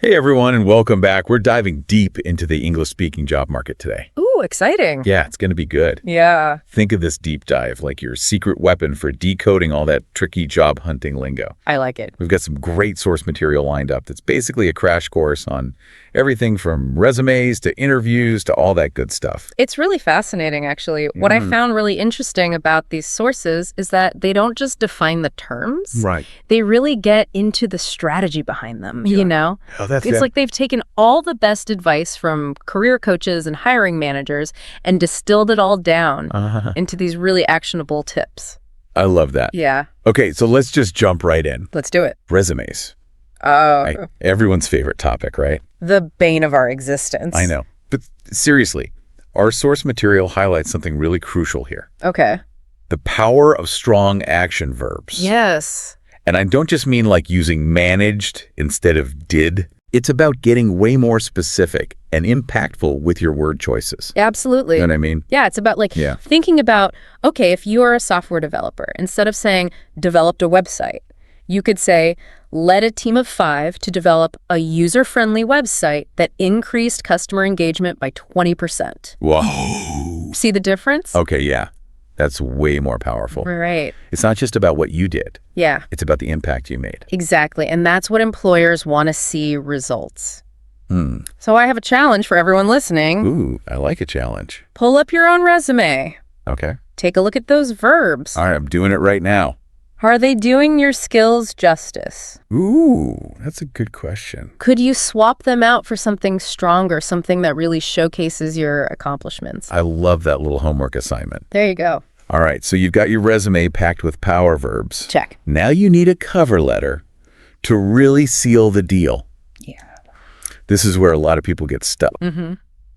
Hey everyone, and welcome back. We're diving deep into the English-speaking job market today. Ooh, exciting. Yeah, it's going to be good. Yeah. Think of this deep dive like your secret weapon for decoding all that tricky job hunting lingo. I like it. We've got some great source material lined up that's basically a crash course on everything from resumes to interviews to all that good stuff. It's really fascinating, actually. What I found really interesting about these sources is that they don't just define the terms. Right. They really get into the strategy behind them, you know? Oh, that's It's like they've taken all the best advice from career coaches and hiring managers and distilled it all down into these really actionable tips. I love that. Yeah. Okay, so let's just jump right in. Let's do it. Resumes. Oh, Everyone's favorite topic, right? the bane of our existence. I know. But seriously, our source material highlights something really crucial here. Okay. The power of strong action verbs. Yes. And I don't just mean like using managed instead of did. It's about getting way more specific and impactful with your word choices. Absolutely. You know what I mean? Yeah, it's about thinking about, okay, if you are a software developer, instead of saying developed a website, you could say led a team of 5 to develop a user-friendly website that increased customer engagement by 20%. Whoa. See the difference? Okay, yeah. That's way more powerful. Right. It's not just about what you did. Yeah, It's about the impact you made. exactly. And that's what employers want to see results. So I have a challenge for everyone listening. Ooh, I like a challenge. Pull up your own resume. Okay. Take a look at those verbs. All right, I'm doing it right now. Are they doing your skills justice? Ooh, that's a good question. Could you swap them out for something stronger, something that really showcases your accomplishments? I love that little homework assignment. There you go. All right, so you've got your resume packed with power verbs. Check. Now you need a cover letter to really seal the deal. Yeah. This is where a lot of people get stuck.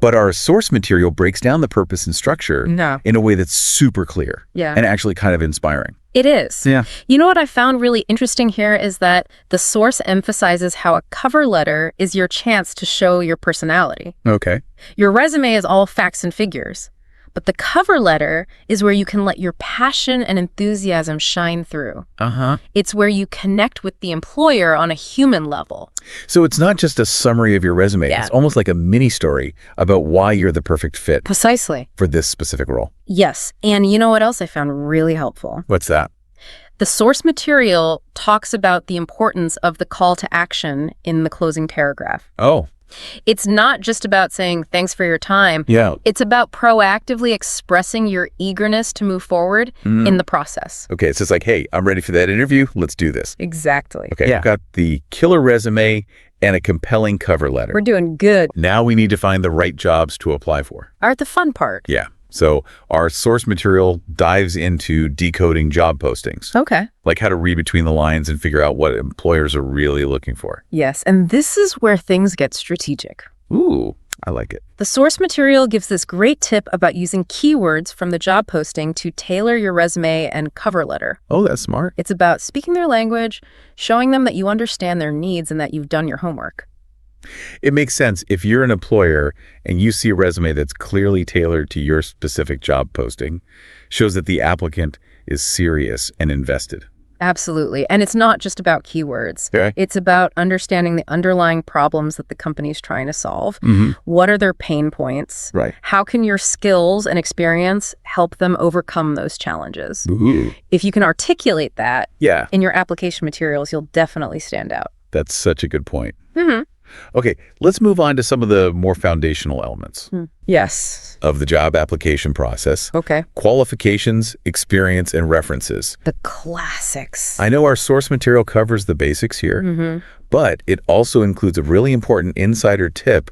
But our source material breaks down the purpose and structure in a way that's super clear and actually kind of inspiring. It is. Yeah. You know what I found really interesting here is that the source emphasizes how a cover letter is your chance to show your personality. Okay. Your resume is all facts and figures, but the cover letter is where you can let your passion and enthusiasm shine through. It's where you connect with the employer on a human level. So it's not just a summary of your resume. Yeah. It's almost like a mini story about why you're the perfect fit Precisely. for this specific role. Yes. And you know what else I found really helpful? What's that? The source material talks about the importance of the call to action in the closing paragraph. Oh, It's not just about saying thanks for your time. yeah. It's about proactively expressing your eagerness to move forward in the process. Okay, it's just like, hey, I'm ready for that interview. Let's do this. Exactly. Okay, I've got the killer resume and a compelling cover letter. We're doing good. Now we need to find the right jobs to apply for. All right, the fun part. Yeah. So our source material dives into decoding job postings, Okay. like how to read between the lines and figure out what employers are really looking for. Yes, and this is where things get strategic. Ooh, I like it. The source material gives this great tip about using keywords from the job posting to tailor your resume and cover letter. Oh, that's smart. It's about speaking their language, showing them that you understand their needs and that you've done your homework. It makes sense if you're an employer and you see a resume that's clearly tailored to your specific job posting, shows that the applicant is serious and invested. Absolutely. And it's not just about keywords. Okay. It's about understanding the underlying problems that the company's trying to solve. What are their pain points? Right. How can your skills and experience help them overcome those challenges? Ooh. If you can articulate that Yeah, in your application materials, you'll definitely stand out. that's such a good point. Okay, let's move on to some of the more foundational elements Yes. of the job application process. Okay. Qualifications, experience, and references. The classics. I know our source material covers the basics here, but it also includes a really important insider tip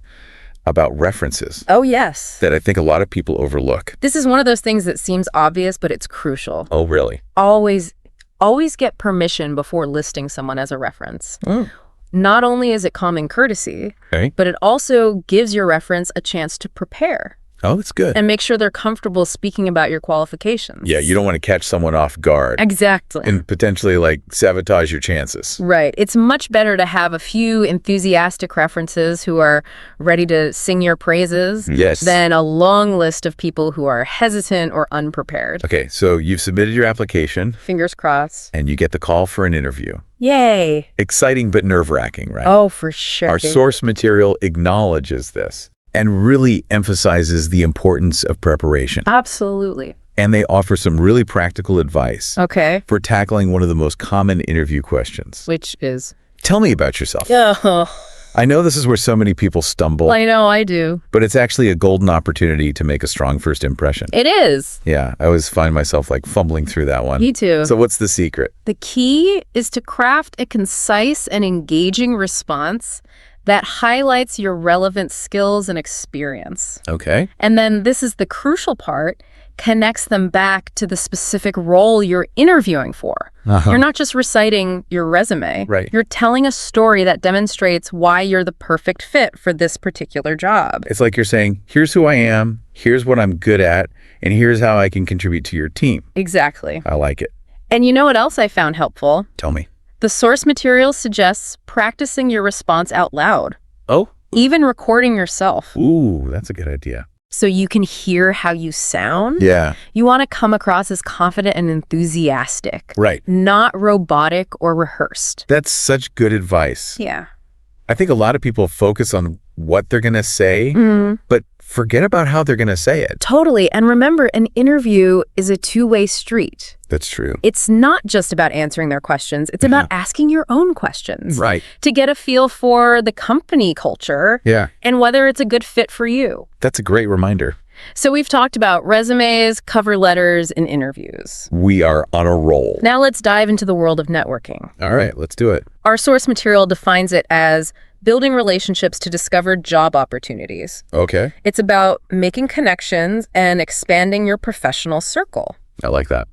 about references Oh, yes. that I think a lot of people overlook. This is one of those things that seems obvious, but it's crucial. Oh, really? Always get permission before listing someone as a reference. Oh. Not only is it common courtesy, Okay. but it also gives your reference a chance to prepare Oh, that's good. and make sure they're comfortable speaking about your qualifications. Yeah, you don't want to catch someone off guard Exactly. and potentially like sabotage your chances. Right. It's much better to have a few enthusiastic references who are ready to sing your praises Yes. than a long list of people who are hesitant or unprepared. Okay, so you've submitted your application Fingers crossed. and you get the call for an interview. Yay. Exciting but nerve-wracking, right? Oh, for sure. Our source material acknowledges this and really emphasizes the importance of preparation. Absolutely. And they offer some really practical advice Okay. for tackling one of the most common interview questions. Which is? Tell me about yourself. Oh, I know this is where so many people stumble, I know I do. but it's actually a golden opportunity to make a strong first impression. It is. Yeah, I always find myself like fumbling through that one. Me too. So what's the secret? The key is to craft a concise and engaging response that highlights your relevant skills and experience. Okay. And then this is the crucial part, connects them back to the specific role you're interviewing for. You're not just reciting your resume. Right. You're telling a story that demonstrates why you're the perfect fit for this particular job. It's like you're saying, here's who I am, here's what I'm good at, and here's how I can contribute to your team. Exactly. I like it. And you know what else I found helpful? Tell me. The source material suggests practicing your response out loud, Oh? even recording yourself, Ooh, that's a good idea. so you can hear how you sound. Yeah. You want to come across as confident and enthusiastic, Right. not robotic or rehearsed. That's such good advice. Yeah. I think a lot of people focus on what they're going to say, but forget about how they're going to say it. Totally. And remember, an interview is a two-way street. That's true. It's not just about answering their questions. It's about asking your own questions. Right. To get a feel for the company culture Yeah. and whether it's a good fit for you. That's a great reminder. So we've talked about resumes, cover letters, and interviews. We are on a roll. Now let's dive into the world of networking. All right, let's do it. Our source material defines it as building relationships to discover job opportunities. Okay. It's about making connections and expanding your professional circle. I like that.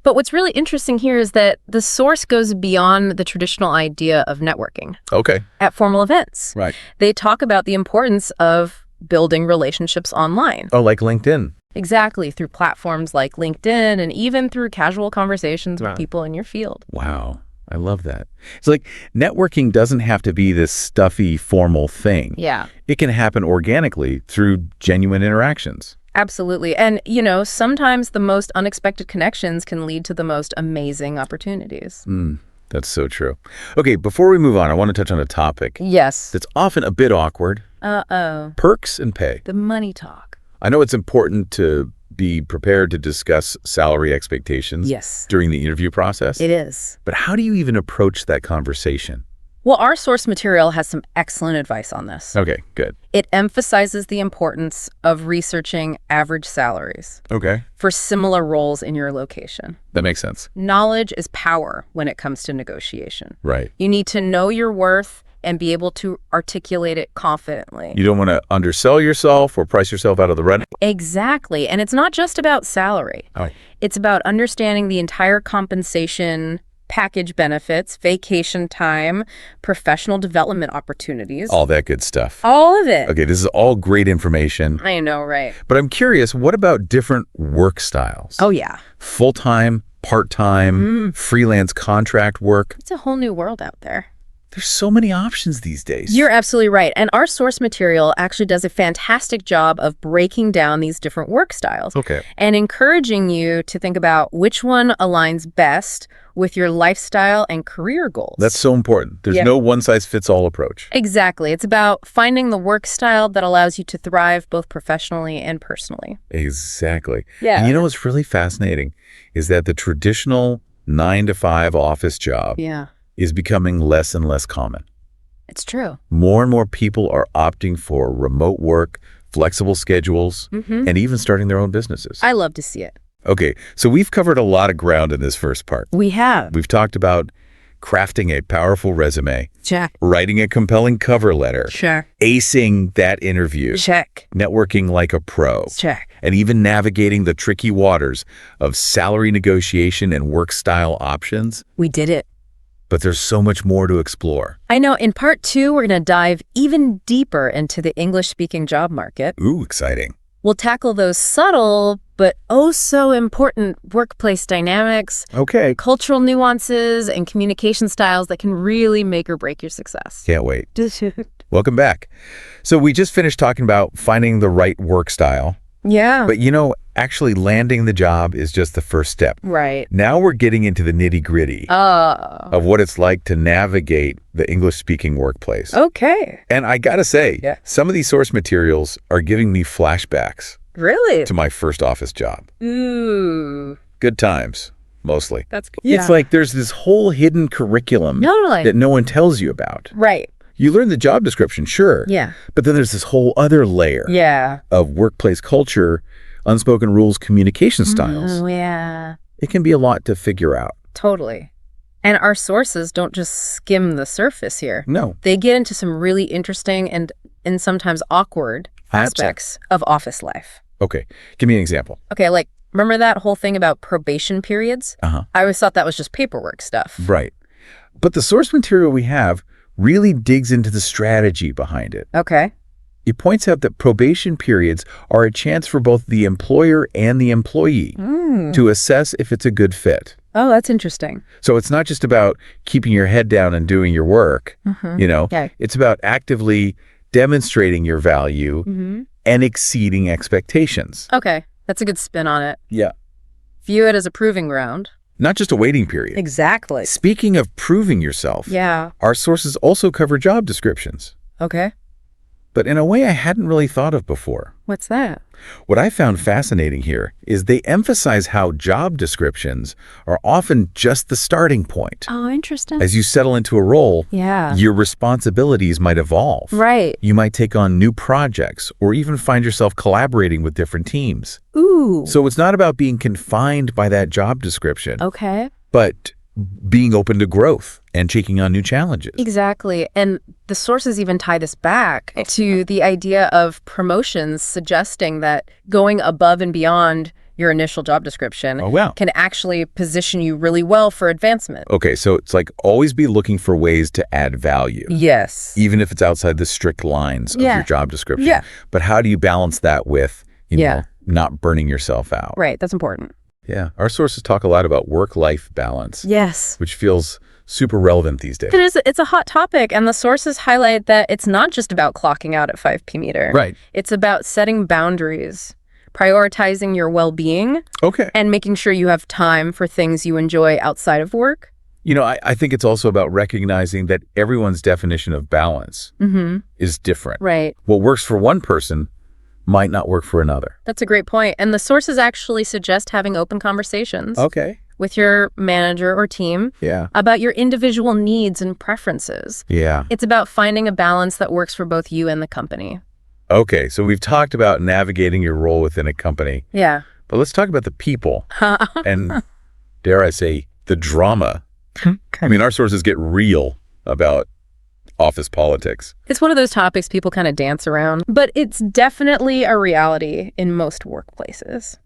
But what's really interesting here is that the source goes beyond the traditional idea of networking. Okay. At formal events, Right. they talk about the importance of building relationships online. Oh, like LinkedIn. Exactly, through platforms like LinkedIn and even through casual conversations with people in your field. Wow. I love that. It's like networking doesn't have to be this stuffy, formal thing. Yeah, It can happen organically through genuine interactions. absolutely. And, you know, sometimes the most unexpected connections can lead to the most amazing opportunities. That's so true. Okay, before we move on, I want to touch on a topic Yes. that's often a bit awkward. Uh-oh. Perks and pay. The money talk. I know it's important to be prepared to discuss salary expectations Yes, during the interview process. it is. But how do you even approach that conversation? Well, our source material has some excellent advice on this. Okay, good. It emphasizes the importance of researching average salaries Okay, for similar roles in your location. that makes sense. Knowledge is power when it comes to negotiation. Right. You need to know your worth and be able to articulate it confidently. You don't want to undersell yourself or price yourself out of the run. Exactly. And it's not just about salary. Oh. It's about understanding the entire compensation package, benefits, vacation time, professional development opportunities. All that good stuff. All of it. Okay, this is all great information. I know, right? But I'm curious, what about different work styles? Oh, yeah. Full-time, part-time, freelance contract work. It's a whole new world out there. There's so many options these days. You're absolutely right. And our source material actually does a fantastic job of breaking down these different work styles. Okay. And encouraging you to think about which one aligns best with your lifestyle and career goals. That's so important. There's Yeah. no one-size-fits-all approach. Exactly. It's about finding the work style that allows you to thrive both professionally and personally. Exactly. Yeah. And you know what's really fascinating is that the traditional 9-to-5 office job Yeah, is becoming less and less common. it's true. More and more people are opting for remote work, flexible schedules, and even starting their own businesses. I love to see it. Okay, so we've covered a lot of ground in this first part. We have. We've talked about crafting a powerful resume, Check. writing a compelling cover letter, Sure. acing that interview, Check. networking like a pro, Check. and even navigating the tricky waters of salary negotiation and work style options. We did it. But there's so much more to explore. I know in part 2, we're going to dive even deeper into the English-speaking job market. Ooh, exciting. We'll tackle those subtle but oh so important workplace dynamics, Okay. cultural nuances, and communication styles that can really make or break your success. Can't wait. Welcome back. So we just finished talking about finding the right work style. Yeah. But you know, Actually landing the job is just the first step. Right. Now we're getting into the nitty-gritty of what it's like to navigate the English-speaking workplace. Okay. And I gotta say, some of these source materials are giving me flashbacks Really? to my first office job. Ooh. Good times, mostly. That's good. It's like there's this whole hidden curriculum Totally. that no one tells you about. Right. You learn the job description, sure. Yeah. But then there's this whole other layer of workplace culture, unspoken rules, communication styles. Oh, yeah. It can be a lot to figure out. Totally. And our sources don't just skim the surface here. No. They get into some really interesting and sometimes awkward aspects of office life. Okay. Give me an example. Okay, like, remember that whole thing about probation periods? I always thought that was just paperwork stuff. Right. But the source material we have really digs into the strategy behind it. Okay. It points out that probation periods are a chance for both the employer and the employee to assess if it's a good fit. Oh, that's interesting. So it's not just about keeping your head down and doing your work, It's about actively demonstrating your value and exceeding expectations. Okay, that's a good spin on it. Yeah. View it as a proving ground. Not just a waiting period. Exactly. Speaking of proving yourself, our sources also cover job descriptions, Okay. but in a way I hadn't really thought of before. What's that? What I found fascinating here is they emphasize how job descriptions are often just the starting point. Oh, interesting. As you settle into a role, Yeah. your responsibilities might evolve. Right. You might take on new projects or even find yourself collaborating with different teams. Ooh. So it's not about being confined by that job description, Okay. but being open to growth and taking on new challenges. Exactly. And the sources even tie this back to the idea of promotions, suggesting that going above and beyond your initial job description can actually position you really well for advancement. Okay, so it's like always be looking for ways to add value. Yes. Even if it's outside the strict lines of your job description. Yeah. But how do you balance that with, you know, not burning yourself out? Right. That's important. Yeah. Our sources talk a lot about work-life balance. Yes. Which feels super relevant these days. It is. It's a hot topic, and the sources highlight that it's not just about clocking out at 5 p.m. either. Right. It's about setting boundaries, prioritizing your well-being, and making sure you have time for things you enjoy outside of work. You know, I think it's also about recognizing that everyone's definition of balance is different. Right. What works for one person might not work for another. That's a great point. And the sources actually suggest having open conversations with your manager or team about your individual needs and preferences. Yeah. It's about finding a balance that works for both you and the company. Okay, so we've talked about navigating your role within a company. Yeah. But let's talk about the people and, dare I say, the drama. I mean, our sources get real about office politics. It's one of those topics people kind of dance around, but it's definitely a reality in most workplaces.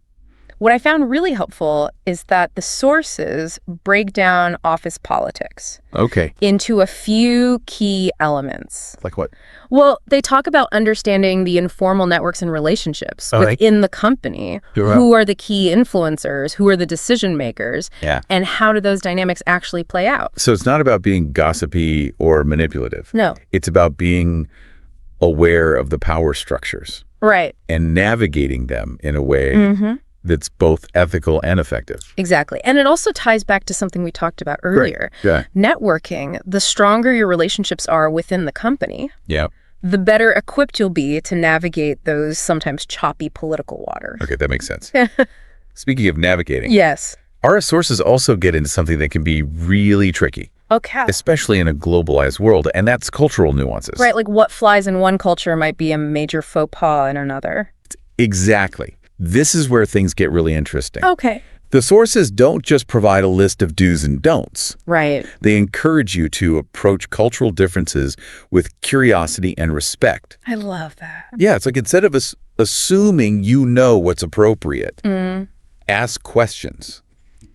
What I found really helpful is that the sources break down office politics into a few key elements. Like what? Well, they talk about understanding the informal networks and relationships within the company. Who are the key influencers? Who are the decision makers? And how do those dynamics actually play out? So it's not about being gossipy or manipulative. No. It's about being aware of the power structures. Right. And navigating them in a way that's both ethical and effective. Exactly. And it also ties back to something we talked about earlier. Networking, the stronger your relationships are within the company, the better equipped you'll be to navigate those sometimes choppy political waters. Okay, that makes sense. Speaking of navigating, our sources also get into something that can be really tricky. Especially in a globalized world, and that's cultural nuances. Right, like what flies in one culture might be a major faux pas in another. Exactly. This is where things get really interesting. The sources don't just provide a list of do's and don'ts. Right. They encourage you to approach cultural differences with curiosity and respect. I love that. Yeah, it's like instead of assuming you know what's appropriate, ask questions,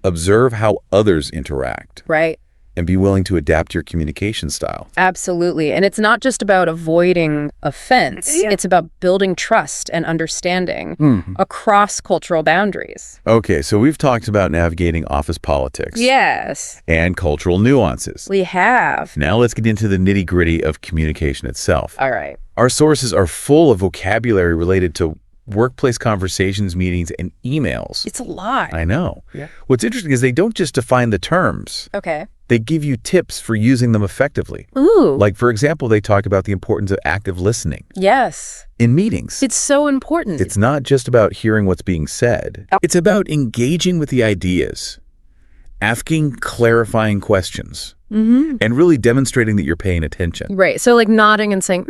observe how others interact. Right. And be willing to adapt your communication style. Absolutely. And it's not just about avoiding offense. It's about building trust and understanding across cultural boundaries. Okay, so we've talked about navigating office politics. Yes. And cultural nuances. We have. Now let's get into the nitty-gritty of communication itself. All right. Our sources are full of vocabulary related to workplace conversations, meetings, and emails. It's a lot. I know. Yeah. What's interesting is they don't just define the terms. Okay. They give you tips for using them effectively. Ooh. Like, for example, they talk about the importance of active listening Yes. in meetings. It's so important. It's not just about hearing what's being said. It's about engaging with the ideas, asking clarifying questions, and really demonstrating that you're paying attention. Right. So like nodding and saying,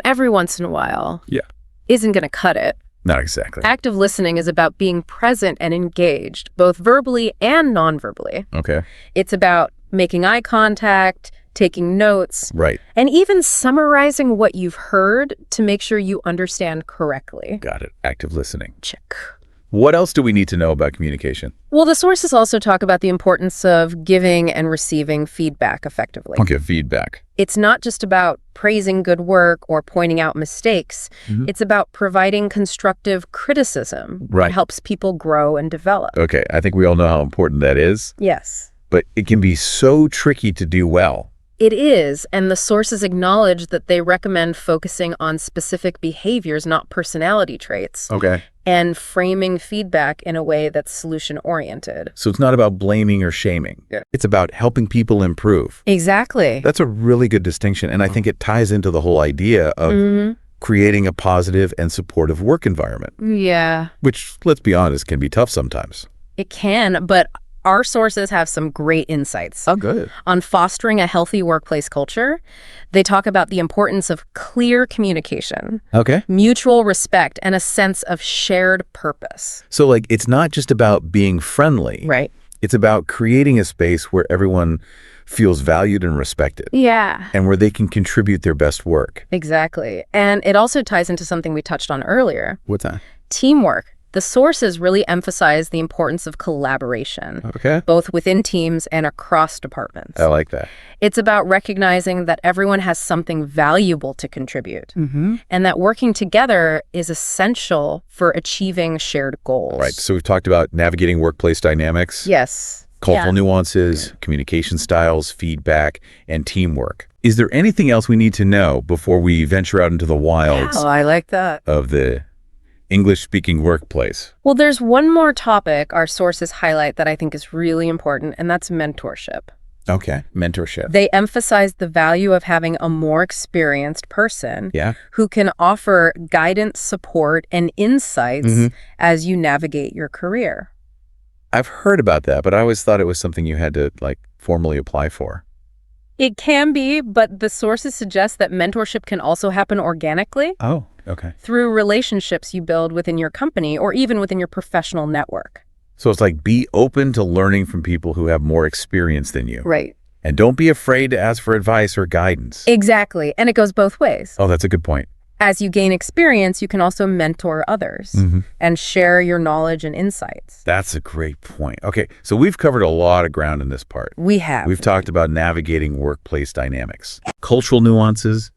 every once in a while Yeah. isn't going to cut it. Not exactly. Active listening is about being present and engaged, both verbally and non-verbally. Okay. It's about making eye contact, taking notes, Right. and even summarizing what you've heard to make sure you understand correctly. Got it. Active listening. Check. What else do we need to know about communication? Well, the sources also talk about the importance of giving and receiving feedback effectively. Okay, feedback. It's not just about praising good work or pointing out mistakes. It's about providing constructive criticism Right. that helps people grow and develop. Okay, I think we all know how important that is, Yes. but it can be so tricky to do well. It is, and the sources acknowledge that they recommend focusing on specific behaviors, not personality traits, Okay. and framing feedback in a way that's solution-oriented. So it's not about blaming or shaming. Yeah. It's about helping people improve. Exactly. That's a really good distinction, and I think it ties into the whole idea of creating a positive and supportive work environment, Yeah, which, let's be honest, can be tough sometimes. it can, but our sources have some great insights. Oh, good. On fostering a healthy workplace culture. They talk about the importance of clear communication, Okay. mutual respect, and a sense of shared purpose. So, like, it's not just about being friendly. Right. It's about creating a space where everyone feels valued and respected, Yeah. and where they can contribute their best work. Exactly. And it also ties into something we touched on earlier, What's that? teamwork. The sources really emphasize the importance of collaboration, Okay. both within teams and across departments. I like that. It's about recognizing that everyone has something valuable to contribute, and that working together is essential for achieving shared goals. Right. So we've talked about navigating workplace dynamics, Yes. cultural Yeah. nuances, communication styles, feedback, and teamwork. Is there anything else we need to know before we venture out into the wilds Oh, I like that. of the English-speaking workplace? Well, there's one more topic our sources highlight that I think is really important, and that's mentorship. Okay. Mentorship. They emphasize the value of having a more experienced person Yeah. who can offer guidance, support, and insights as you navigate your career. I've heard about that, but I always thought it was something you had to, like, formally apply for. It can be, but the sources suggest that mentorship can also happen organically Oh, okay. through relationships you build within your company or even within your professional network. So it's like, be open to learning from people who have more experience than you. Right. And don't be afraid to ask for advice or guidance. Exactly. And it goes both ways. Oh, that's a good point. As you gain experience, you can also mentor others and share your knowledge and insights. That's a great point. Okay, so we've covered a lot of ground in this part. We have. We've talked about navigating workplace dynamics, cultural nuances,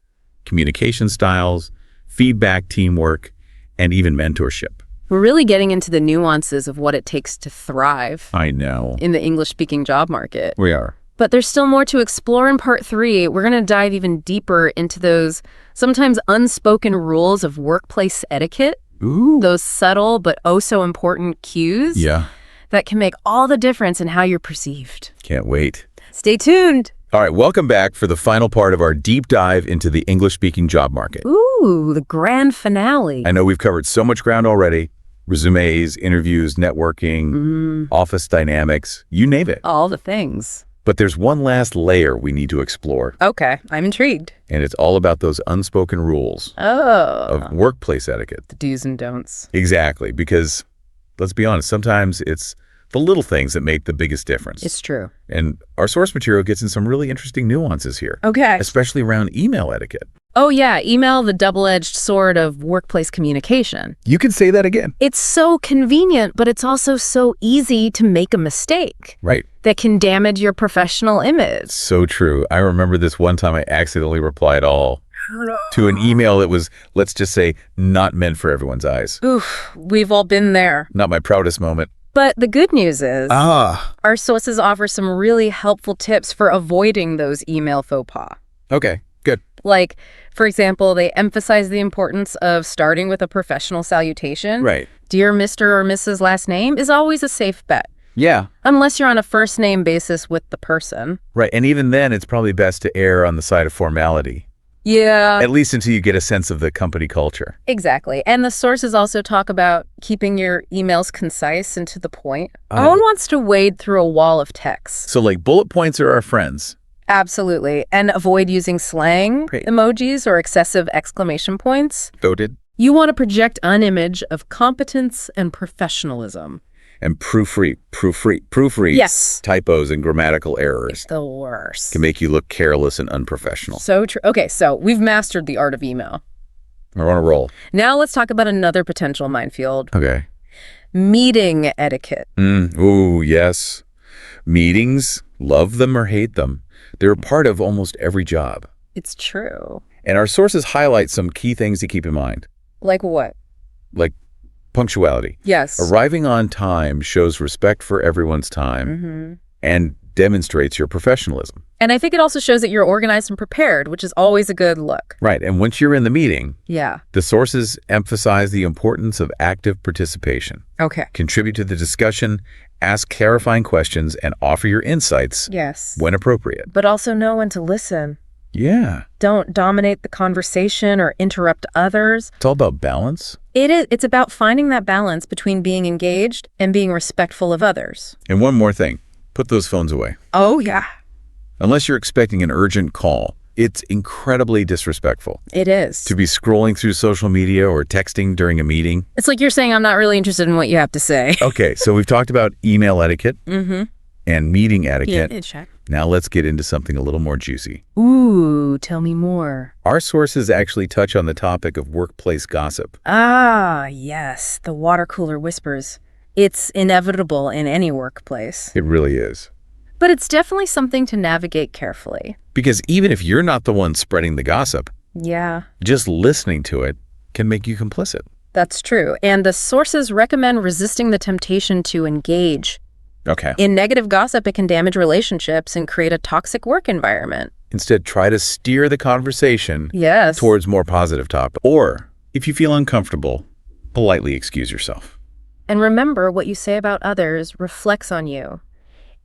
communication styles, feedback, teamwork, and even mentorship. We're really getting into the nuances of what it takes to thrive I know. in the English-speaking job market. We are. But there's still more to explore in part 3. We're going to dive even deeper into those sometimes unspoken rules of workplace etiquette, Ooh. those subtle but oh so important cues Yeah, that can make all the difference in how you're perceived. can't wait. Stay tuned. All right, welcome back for the final part of our deep dive into the English-speaking job market. Ooh, the grand finale. I know we've covered so much ground already. Resumes, interviews, networking, office dynamics, you name it. All the things. But there's one last layer we need to explore, Okay, I'm intrigued. and it's all about those unspoken rules Oh, of workplace etiquette. the do's and don'ts. Exactly, because let's be honest, sometimes it's the little things that make the biggest difference. It's true. And our source material gets in some really interesting nuances here, Okay. especially around email etiquette. Oh yeah, email, the double-edged sword of workplace communication. You can say that again. It's so convenient, but it's also so easy to make a mistake Right. that can damage your professional image. So true. I remember this one time I accidentally replied all to an email that was, let's just say, not meant for everyone's eyes. Oof, we've all been there. Not my proudest moment. But the good news is Our sources offer some really helpful tips for avoiding those email faux pas. Okay, good. Like, for example, they emphasize the importance of starting with a professional salutation. Right. Dear Mr. or Mrs. last name is always a safe bet. Yeah. Unless you're on a first name basis with the person. Right. And even then, it's probably best to err on the side of formality. Yeah. At least until you get a sense of the company culture. Exactly. And the sources also talk about keeping your emails concise and to the point. No one wants to wade through a wall of text. So like bullet points are our friends. Absolutely. And avoid using slang, Great. emojis, or excessive exclamation points. Voted. You want to project an image of competence and professionalism. And proofread. Yes. Typos and grammatical errors The worst. can make you look careless and unprofessional. So true. Okay, so we've mastered the art of email. We're on a roll. Now let's talk about another potential minefield. Okay. Meeting etiquette. Ooh, yes. Meetings, love them or hate them, they're a part of almost every job. It's true. And our sources highlight some key things to keep in mind, Like what? like punctuality. Yes. Arriving on time shows respect for everyone's time and demonstrates your professionalism. And I think it also shows that you're organized and prepared, which is always a good look. Right. And once you're in the meeting, Yeah. the sources emphasize the importance of active participation. Okay. Contribute to the discussion, ask clarifying questions, and offer your insights Yes. when appropriate. But also know when to listen. Yeah. Don't dominate the conversation or interrupt others. It's all about balance. It's about finding that balance between being engaged and being respectful of others. And one more thing, put those phones away. Oh, yeah. Unless you're expecting an urgent call, it's incredibly disrespectful It is. to be scrolling through social media or texting during a meeting. It's like you're saying, I'm not really interested in what you have to say. Okay, so we've talked about email etiquette and meeting etiquette. check. Now let's get into something a little more juicy. Ooh, tell me more. Our sources actually touch on the topic of workplace gossip. Ah, yes, the water cooler whispers. It's inevitable in any workplace. It really is. But it's definitely something to navigate carefully. Because even if you're not the one spreading the gossip, Yeah, just listening to it can make you complicit. that's true. And the sources recommend resisting the temptation to engage. Okay. In negative gossip, it can damage relationships and create a toxic work environment. Instead, try to steer the conversation Yes. towards more positive topics. Or, if you feel uncomfortable, politely excuse yourself. And remember, what you say about others reflects on you.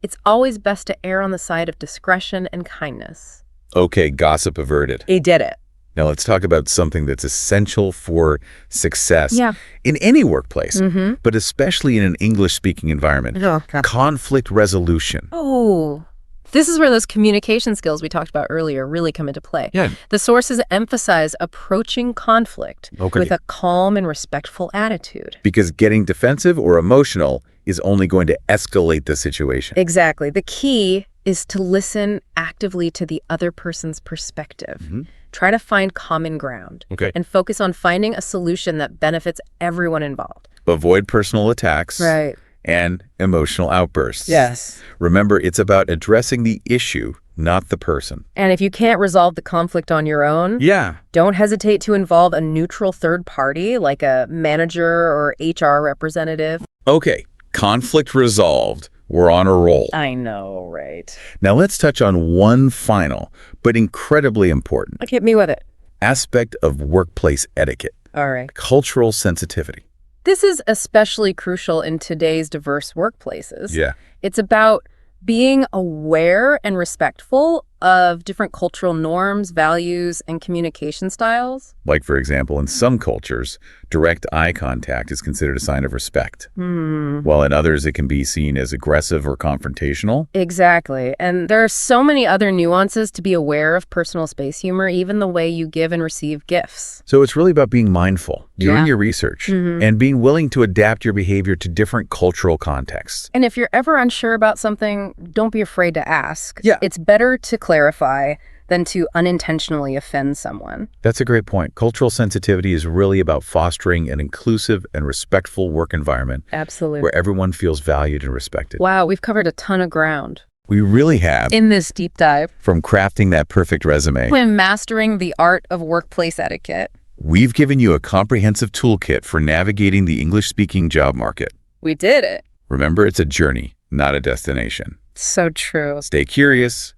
It's always best to err on the side of discretion and kindness. Okay, gossip averted. He did it. Now let's talk about something that's essential for success Yeah. in any workplace, but especially in an English-speaking environment. Conflict resolution. Oh, this is where those communication skills we talked about earlier really come into play. Yeah. The sources emphasize approaching conflict with a calm and respectful attitude. Because getting defensive or emotional is only going to escalate the situation. Exactly. The key is to listen actively to the other person's perspective. Try to find common ground. Okay. And focus on finding a solution that benefits everyone involved. Avoid personal attacks. Right. And emotional outbursts. Yes. Remember, it's about addressing the issue, not the person. And if you can't resolve the conflict on your own, Yeah. don't hesitate to involve a neutral third party like a manager or HR representative. Okay, conflict resolved. We're on a roll. I know, right? Now let's touch on one final, but incredibly important Hit me with it. aspect of workplace etiquette, All right. cultural sensitivity. This is especially crucial in today's diverse workplaces. Yeah. It's about being aware and respectful of different cultural norms, values, and communication styles. Like, for example, in some cultures, direct eye contact is considered a sign of respect, while in others it can be seen as aggressive or confrontational. Exactly. And there are so many other nuances to be aware of personal space humor, even the way you give and receive gifts. So it's really about being mindful, doing Yeah. your research, and being willing to adapt your behavior to different cultural contexts. And if you're ever unsure about something, don't be afraid to ask. Yeah. It's better to clarify than to unintentionally offend someone. That's a great point. Cultural sensitivity is really about fostering an inclusive and respectful work environment Absolutely. where everyone feels valued and respected. Wow, we've covered a ton of ground We really have, in this deep dive. from crafting that perfect resume. When mastering the art of workplace etiquette, We've given you a comprehensive toolkit for navigating the English-speaking job market. we did it. Remember, it's a journey, not a destination. So true. Stay curious,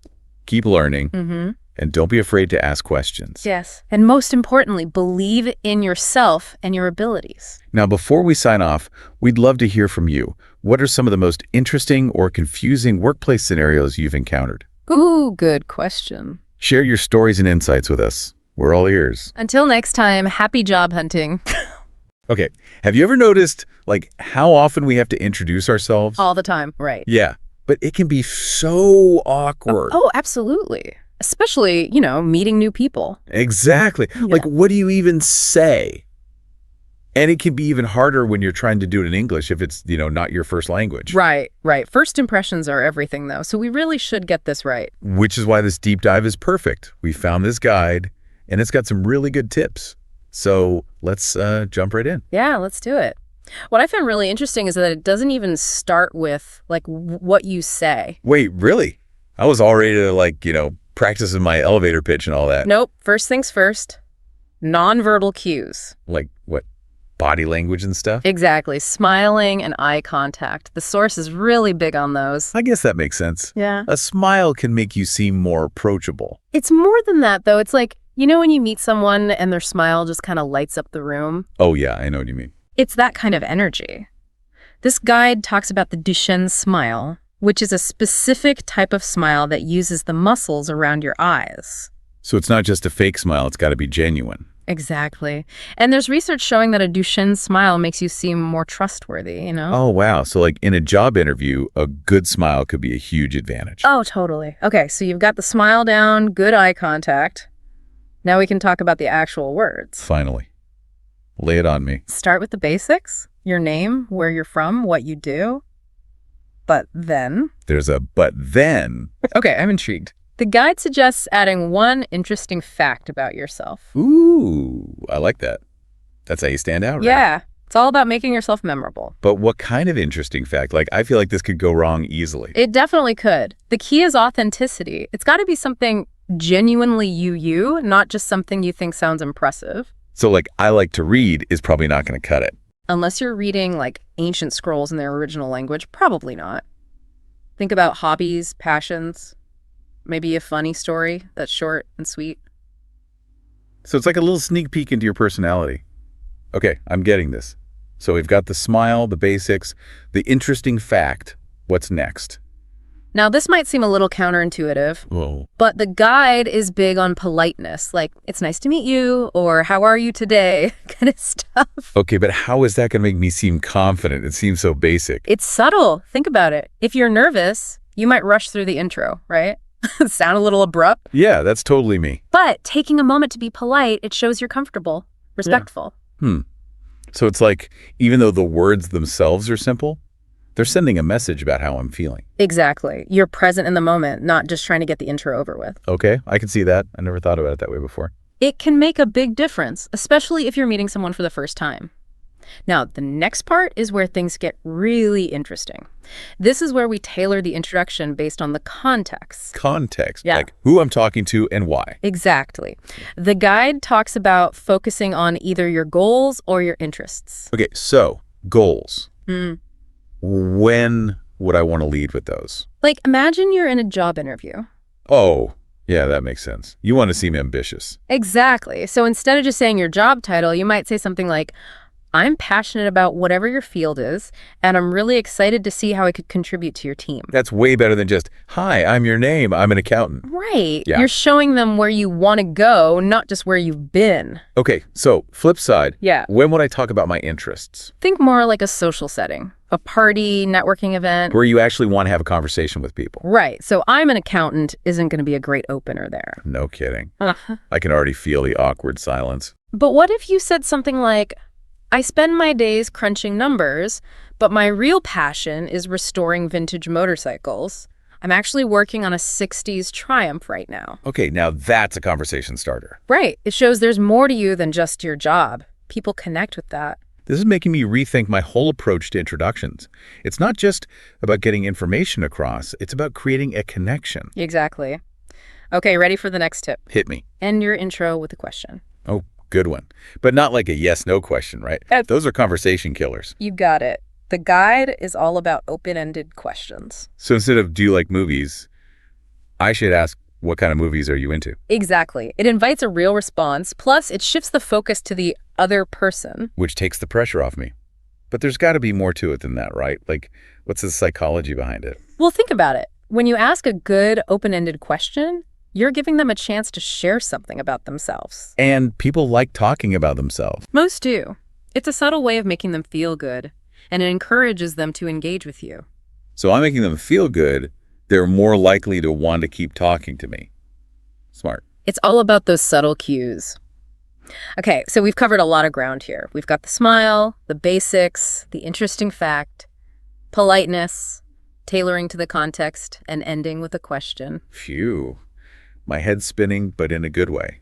keep learning, And don't be afraid to ask questions. Yes. And most importantly, believe in yourself and your abilities. Now, before we sign off, we'd love to hear from you. What are some of the most interesting or confusing workplace scenarios you've encountered? Ooh, good question. Share your stories and insights with us. We're all ears. Until next time, happy job hunting. Okay, have you ever noticed, how often we have to introduce ourselves? All the time, right. Yeah, but it can be so awkward. Oh, absolutely. Especially, meeting new people. Exactly. Yeah. What do you even say? And it can be even harder when you're trying to do it in English if it's, not your first language. Right. First impressions are everything, though, so we really should get this right. Which is why this deep dive is perfect. We found this guide, and it's got some really good tips. So let's jump right in. Yeah, let's do it. What I found really interesting is that it doesn't even start with, what you say. Wait, really? I was all ready to, practicing my elevator pitch and all that. Nope. First things first. Nonverbal cues. What? Body language and stuff? Exactly. Smiling and eye contact. The source is really big on those. I guess that makes sense. Yeah. A smile can make you seem more approachable. It's more than that, though. It's when you meet someone and their smile just kind of lights up the room. Oh, yeah, I know what you mean. It's that kind of energy. This guide talks about the Duchenne smile, which is a specific type of smile that uses the muscles around your eyes. So it's not just a fake smile, it's got to be genuine. Exactly. And there's research showing that a Duchenne smile makes you seem more trustworthy, Oh, wow. So in a job interview, a good smile could be a huge advantage. Oh, totally. Okay, so you've got the smile down, good eye contact. Now we can talk about the actual words. Finally. Lay it on me. Start with the basics. Your name, where you're from, what you do. But then... There's a but then. Okay, I'm intrigued. The guide suggests adding one interesting fact about yourself. Ooh, I like that. That's how you stand out, right? Yeah, it's all about making yourself memorable. But what kind of interesting fact? I feel like this could go wrong easily. It definitely could. The key is authenticity. It's got to be something genuinely you, not just something you think sounds impressive. So I like to read is probably not going to cut it. Unless you're reading ancient scrolls in their original language, probably not. Think about hobbies, passions, maybe a funny story that's short and sweet. So it's like a little sneak peek into your personality. Okay, I'm getting this. So we've got the smile, the basics, the interesting fact. What's next? Now, this might seem a little counterintuitive, Whoa. but the guide is big on politeness, it's nice to meet you, or how are you today, kind of stuff. Okay, but how is that going to make me seem confident? It seems so basic. It's subtle. Think about it. If you're nervous, you might rush through the intro, right? Sound a little abrupt. Yeah, that's totally me. But taking a moment to be polite, it shows you're comfortable, respectful. Yeah. So it's even though the words themselves are simple, they're sending a message about how I'm feeling. Exactly. You're present in the moment, not just trying to get the intro over with. Okay, I can see that. I never thought about it that way before. It can make a big difference, especially if you're meeting someone for the first time. Now, the next part is where things get really interesting. This is where we tailor the introduction based on the context. Context, Yeah. Who I'm talking to and why. Exactly. The guide talks about focusing on either your goals or your interests. Okay, so goals. When would I want to lead with those? Imagine you're in a job interview. Oh, yeah, that makes sense. You want to seem ambitious. Exactly. So instead of just saying your job title, you might say something like, I'm passionate about whatever your field is, and I'm really excited to see how I could contribute to your team. That's way better than just, hi, I'm your name, I'm an accountant. Right. Yeah. You're showing them where you want to go, not just where you've been. Okay, so flip side. Yeah. When would I talk about my interests? Think more like a social setting, a party, networking event. Where you actually want to have a conversation with people. Right. So I'm an accountant isn't going to be a great opener there. No kidding. I can already feel the awkward silence. But what if you said something like, I spend my days crunching numbers, but my real passion is restoring vintage motorcycles. I'm actually working on a 60s Triumph right now. Okay, now that's a conversation starter. Right. It shows there's more to you than just your job. People connect with that. This is making me rethink my whole approach to introductions. It's not just about getting information across, it's about creating a connection. Exactly. Okay, ready for the next tip. Hit me. End your intro with a question. Oh, good one. But not like a yes-no question, right? Those are conversation killers. You got it. The guide is all about open-ended questions. So instead of do you like movies, I should ask, What kind of movies are you into? Exactly. It invites a real response, plus it shifts the focus to the other person. Which takes the pressure off me. But there's got to be more to it than that, right? Like, what's the psychology behind it? Well, think about it. When you ask a good, open-ended question, you're giving them a chance to share something about themselves. And people like talking about themselves. Most do. It's a subtle way of making them feel good, and it encourages them to engage with you. So I'm making them feel good. They're more likely to want to keep talking to me. Smart. It's all about those subtle cues. Okay, so we've covered a lot of ground here. We've got the smile, the basics, the interesting fact, politeness, tailoring to the context, and ending with a question. Phew. My head's spinning, but in a good way.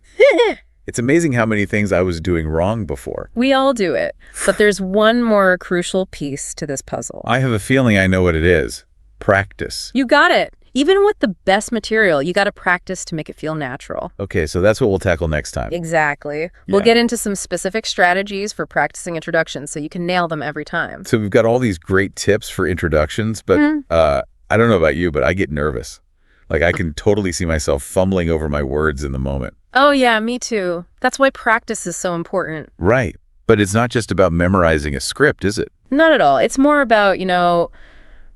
It's amazing how many things I was doing wrong before. We all do it, but there's one more crucial piece to this puzzle. I have a feeling I know what it is. Practice. You got it. Even with the best material, you got to practice to make it feel natural. Okay, so that's what we'll tackle next time. Exactly. We'll get into some specific strategies for practicing introductions so you can nail them every time. So we've got all these great tips for introductions, but I don't know about you, but I get nervous. Like I can totally see myself fumbling over my words in the moment. Oh yeah, me too. That's why practice is so important. Right. But it's not just about memorizing a script, is it? Not at all. It's more about,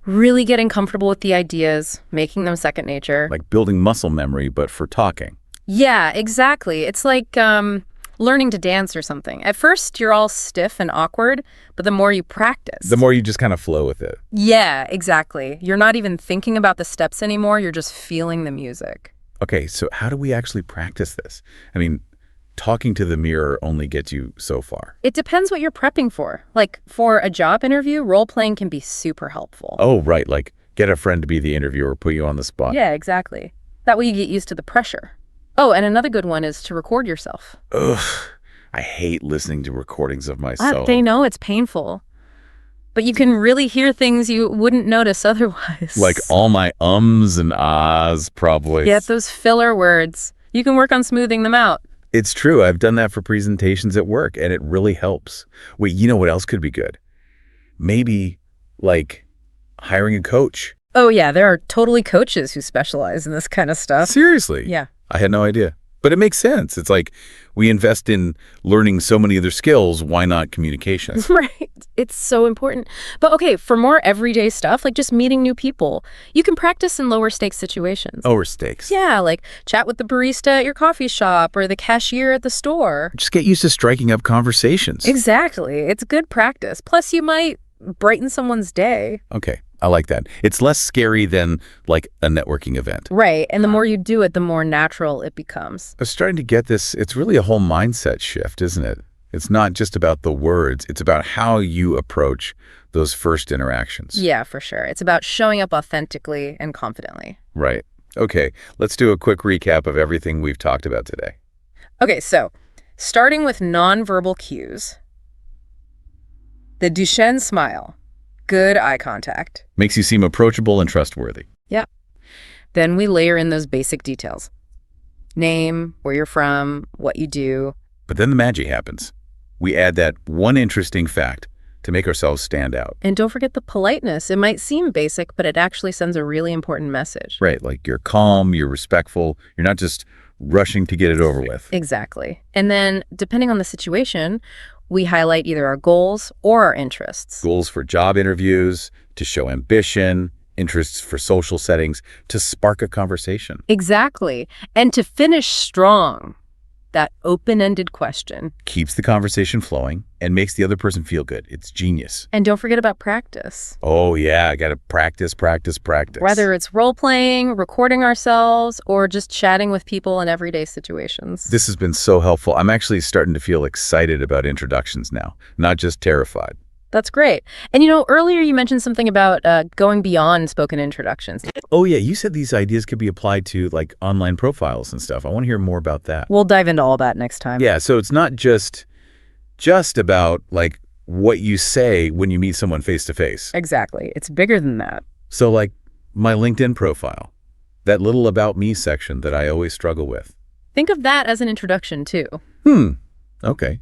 really getting comfortable with the ideas, making them second nature. Like building muscle memory, but for talking. Yeah, exactly. It's like learning to dance or something. At first, you're all stiff and awkward, but the more you practice, the more you just kind of flow with it. Yeah, exactly. You're not even thinking about the steps anymore. You're just feeling the music. Okay, so how do we actually practice this? I mean, talking to the mirror only gets you so far. It depends what you're prepping for. Like, for a job interview, role-playing can be super helpful. Oh, right. Like, get a friend to be the interviewer, put you on the spot. Yeah, exactly. That way you get used to the pressure. Oh, and another good one is to record yourself. Ugh. I hate listening to recordings of myself. They know it's painful. But you can really hear things you wouldn't notice otherwise. Like all my ums and ahs, probably. Yeah, those filler words. You can work on smoothing them out. It's true. I've done that for presentations at work, and it really helps. Wait, you know what else could be good? Maybe, like, hiring a coach. Oh, yeah, there are totally coaches who specialize in this kind of stuff. Seriously? Yeah. I had no idea. But it makes sense. It's like we invest in learning so many other skills. Why not communication? Right. It's so important. But okay, for more everyday stuff, like just meeting new people, you can practice in lower stakes situations. Lower stakes. Yeah, like chat with the barista at your coffee shop or the cashier at the store. Just get used to striking up conversations. Exactly. It's good practice. Plus, you might brighten someone's day. Okay. I like that. It's less scary than, like, a networking event. Right. And the more you do it, the more natural it becomes. I'm starting to get this. It's really a whole mindset shift, isn't it? It's not just about the words. It's about how you approach those first interactions. Yeah, for sure. It's about showing up authentically and confidently. Right. Okay. Let's do a quick recap of everything we've talked about today. Okay, so starting with nonverbal cues, the Duchenne smile. Good eye contact. Makes you seem approachable and trustworthy. Yeah. Then we layer in those basic details. Name, where you're from, what you do. But then the magic happens. We add that one interesting fact to make ourselves stand out. And don't forget the politeness. It might seem basic, but it actually sends a really important message. Right, like you're calm, you're respectful, you're not just rushing to get it over with. Exactly. And then, depending on the situation, we highlight either our goals or our interests. Goals for job interviews, to show ambition, interests for social settings, to spark a conversation. Exactly. And to finish strong, that open-ended question. Keeps the conversation flowing and makes the other person feel good. It's genius. And don't forget about practice. Oh, yeah. I got to practice, practice, practice. Whether it's role-playing, recording ourselves, or just chatting with people in everyday situations. This has been so helpful. I'm actually starting to feel excited about introductions now, not just terrified. That's great. And earlier you mentioned something about going beyond spoken introductions. Oh, yeah. You said these ideas could be applied to, like, online profiles and stuff. I want to hear more about that. We'll dive into all that next time. Yeah, so it's not just about, like, what you say when you meet someone face-to-face. Exactly. It's bigger than that. So, like, my LinkedIn profile, that little About Me section that I always struggle with. Think of that as an introduction, too. Okay.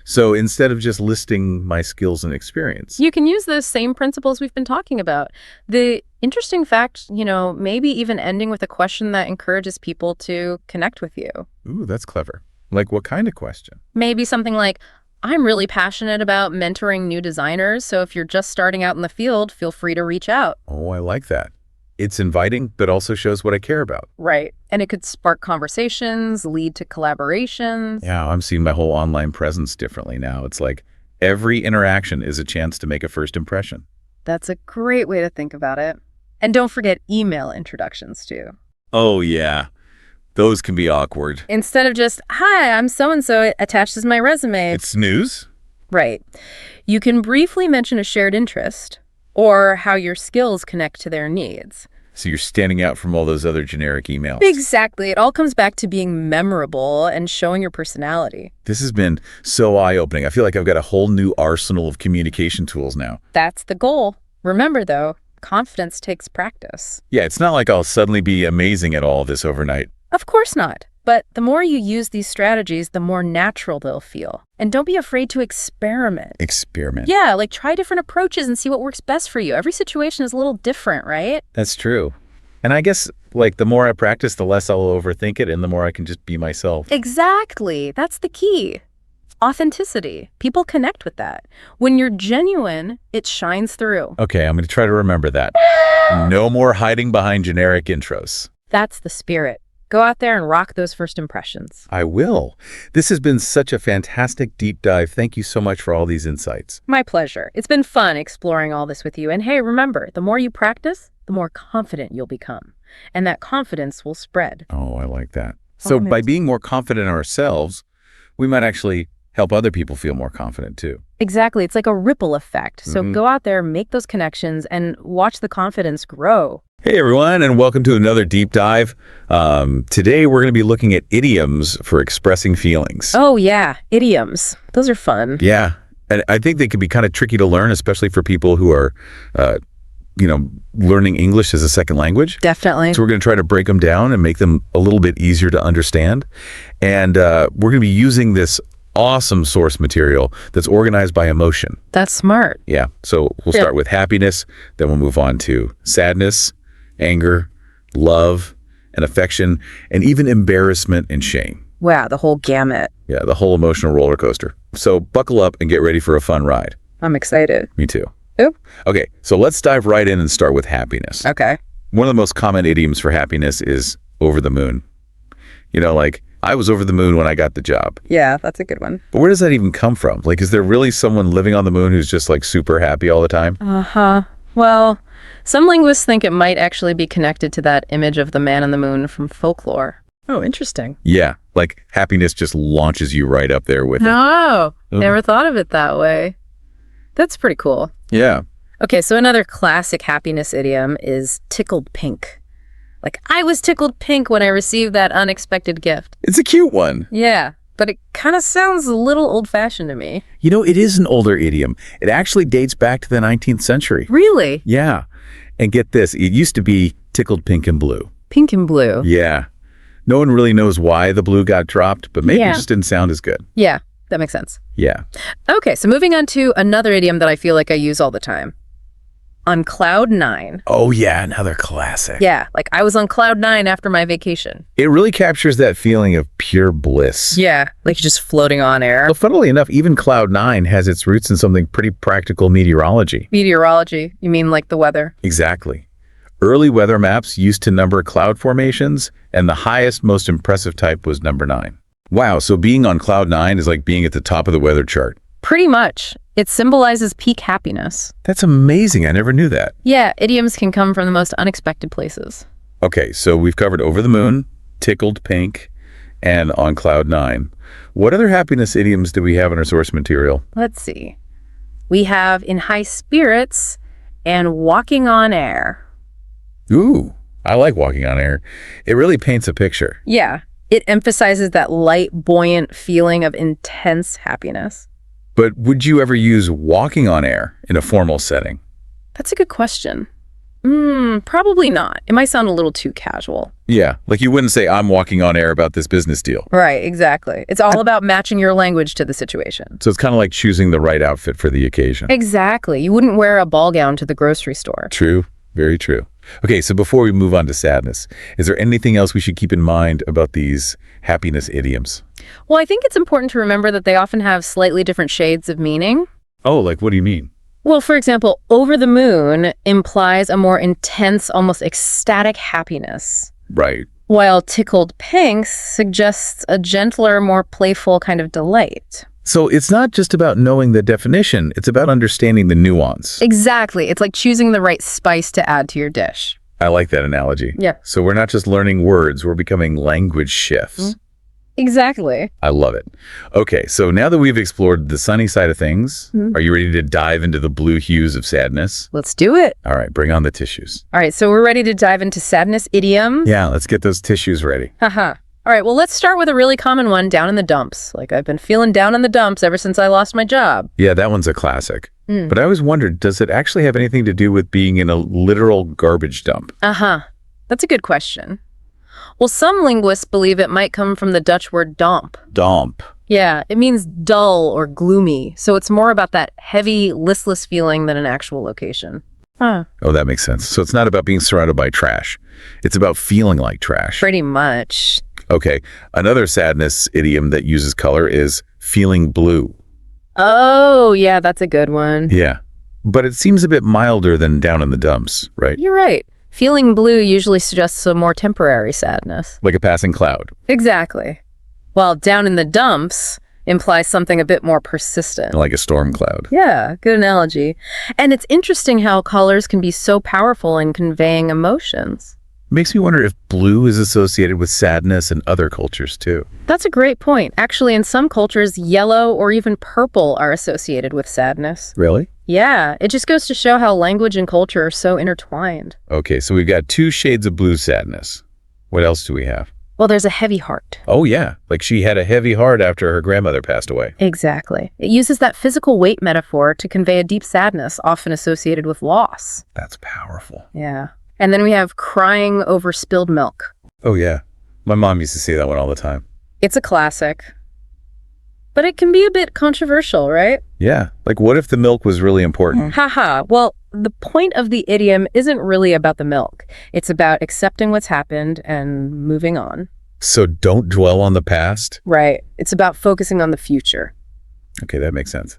So instead of just listing my skills and experience. You can use those same principles we've been talking about. The interesting fact, maybe even ending with a question that encourages people to connect with you. Ooh, that's clever. Like what kind of question? Maybe something like, I'm really passionate about mentoring new designers, so if you're just starting out in the field, feel free to reach out. Oh, I like that. It's inviting, but also shows what I care about. Right. And it could spark conversations, lead to collaborations. Yeah, I'm seeing my whole online presence differently now. It's like every interaction is a chance to make a first impression. That's a great way to think about it. And don't forget email introductions, too. Oh, yeah. Those can be awkward. Instead of just, hi, I'm so-and-so, attached as my resume. It's news? Right. You can briefly mention a shared interest or how your skills connect to their needs. So you're standing out from all those other generic emails. Exactly. It all comes back to being memorable and showing your personality. This has been so eye-opening. I feel like I've got a whole new arsenal of communication tools now. That's the goal. Remember, though, confidence takes practice. Yeah, it's not like I'll suddenly be amazing at all of this overnight. Of course not. But the more you use these strategies, the more natural they'll feel. And don't be afraid to experiment. Experiment. Yeah, like try different approaches and see what works best for you. Every situation is a little different, right? That's true. And I guess, like, the more I practice, the less I'll overthink it and the more I can just be myself. Exactly. That's the key. Authenticity. People connect with that. When you're genuine, it shines through. Okay, I'm going to try to remember that. No more hiding behind generic intros. That's the spirit. Go out there and rock those first impressions. I will. This has been such a fantastic deep dive. Thank you so much for all these insights. My pleasure. It's been fun exploring all this with you. And hey, remember, the more you practice, the more confident you'll become. And that confidence will spread. Oh, I like that. So by being more confident in ourselves, we might actually help other people feel more confident too. Exactly. It's like a ripple effect. So go out there, make those connections, and watch the confidence grow. Hey everyone, and welcome to another deep dive. Today we're going to be looking at idioms for expressing feelings. Oh yeah, idioms. Those are fun. Yeah, and I think they can be kind of tricky to learn, especially for people who are, learning English as a second language. Definitely. So we're going to try to break them down and make them a little bit easier to understand. And we're going to be using this awesome source material that's organized by emotion. That's smart. Yeah, so we'll start with happiness, then we'll move on to sadness, anger, love, and affection, and even embarrassment and shame. Wow, the whole gamut. Yeah, the whole emotional roller coaster. So buckle up and get ready for a fun ride. I'm excited. Me too. Ooh. Okay, so let's dive right in and start with happiness. Okay. One of the most common idioms for happiness is over the moon. Like, I was over the moon when I got the job. Yeah, that's a good one. But where does that even come from? Like, is there really someone living on the moon who's just like super happy all the time? Uh-huh. Well, some linguists think it might actually be connected to that image of the man on the moon from folklore. Oh, interesting. Yeah, like happiness just launches you right up there with it. No, never thought of it that way. That's pretty cool. Yeah. Okay, so another classic happiness idiom is tickled pink. Like, I was tickled pink when I received that unexpected gift. It's a cute one. Yeah, but it kind of sounds a little old-fashioned to me. It is an older idiom. It actually dates back to the 19th century. Really? Yeah. And get this, it used to be tickled pink and blue. Pink and blue. Yeah. No one really knows why the blue got dropped, but maybe it just didn't sound as good. Yeah, that makes sense. Yeah. Okay, so moving on to another idiom that I feel like I use all the time. On cloud nine. Oh, yeah, another classic. Yeah, like I was on cloud nine after my vacation. It really captures that feeling of pure bliss. Yeah, like you're just floating on air. Well, funnily enough, even cloud nine has its roots in something pretty practical: meteorology. Meteorology, you mean like the weather? Exactly. Early weather maps used to number cloud formations, and the highest, most impressive type was number 9. Wow, so being on cloud 9 is like being at the top of the weather chart. Pretty much. It symbolizes peak happiness. That's amazing. I never knew that. Yeah, idioms can come from the most unexpected places. Okay, so we've covered over the moon, tickled pink, and on cloud 9. What other happiness idioms do we have in our source material? Let's see. We have in high spirits and walking on air. Ooh, I like walking on air. It really paints a picture. Yeah, it emphasizes that light, buoyant feeling of intense happiness. But would you ever use walking on air in a formal setting? That's a good question. Probably not. It might sound a little too casual. Yeah, like you wouldn't say, I'm walking on air about this business deal. Right, exactly. It's all about matching your language to the situation. So it's kind of like choosing the right outfit for the occasion. Exactly. You wouldn't wear a ball gown to the grocery store. True. Very true. Okay, so before we move on to sadness, is there anything else we should keep in mind about these happiness idioms? Well, I think it's important to remember that they often have slightly different shades of meaning. Oh, like what do you mean? Well, for example, over the moon implies a more intense, almost ecstatic happiness, Right. while tickled pink suggests a gentler, more playful kind of delight. So it's not just about knowing the definition, it's about understanding the nuance. Exactly. It's like choosing the right spice to add to your dish. I like that analogy. Yeah. So we're not just learning words, we're becoming language chefs. Exactly. I love it. Okay, so now that we've explored the sunny side of things, are you ready to dive into the blue hues of sadness? Let's do it. All right, bring on the tissues. All right, so we're ready to dive into sadness idioms. Yeah, let's get those tissues ready. Haha. All right, well, let's start with a really common one, down in the dumps. Like, I've been feeling down in the dumps ever since I lost my job. Yeah, that one's a classic. But I always wondered, does it actually have anything to do with being in a literal garbage dump? Uh-huh. That's a good question. Well, some linguists believe it might come from the Dutch word domp. Dump. Yeah, it means dull or gloomy, so it's more about that heavy, listless feeling than an actual location. Huh. Oh, that makes sense. So it's not about being surrounded by trash. It's about feeling like trash. Pretty much. Okay, another sadness idiom that uses color is feeling blue. Oh, yeah, that's a good one. Yeah, but it seems a bit milder than down in the dumps, right? You're right. Feeling blue usually suggests a more temporary sadness. Like a passing cloud. Exactly. While down in the dumps implies something a bit more persistent. Like a storm cloud. Yeah, good analogy. And it's interesting how colors can be so powerful in conveying emotions. Makes me wonder if blue is associated with sadness in other cultures too. That's a great point. Actually, in some cultures, yellow or even purple are associated with sadness. Really? Yeah, it just goes to show how language and culture are so intertwined. Okay, so we've got 2 shades of blue sadness. What else do we have? Well, there's a heavy heart. Oh yeah, like she had a heavy heart after her grandmother passed away. Exactly. It uses that physical weight metaphor to convey a deep sadness, often associated with loss. That's powerful. Yeah. And then we have crying over spilled milk. Oh yeah, my mom used to say that one all the time. It's a classic. But it can be a bit controversial, right? Yeah, like what if the milk was really important? Haha. Well, the point of the idiom isn't really about the milk. It's about accepting what's happened and moving on. So don't dwell on the past? Right. It's about focusing on the future. Okay, that makes sense.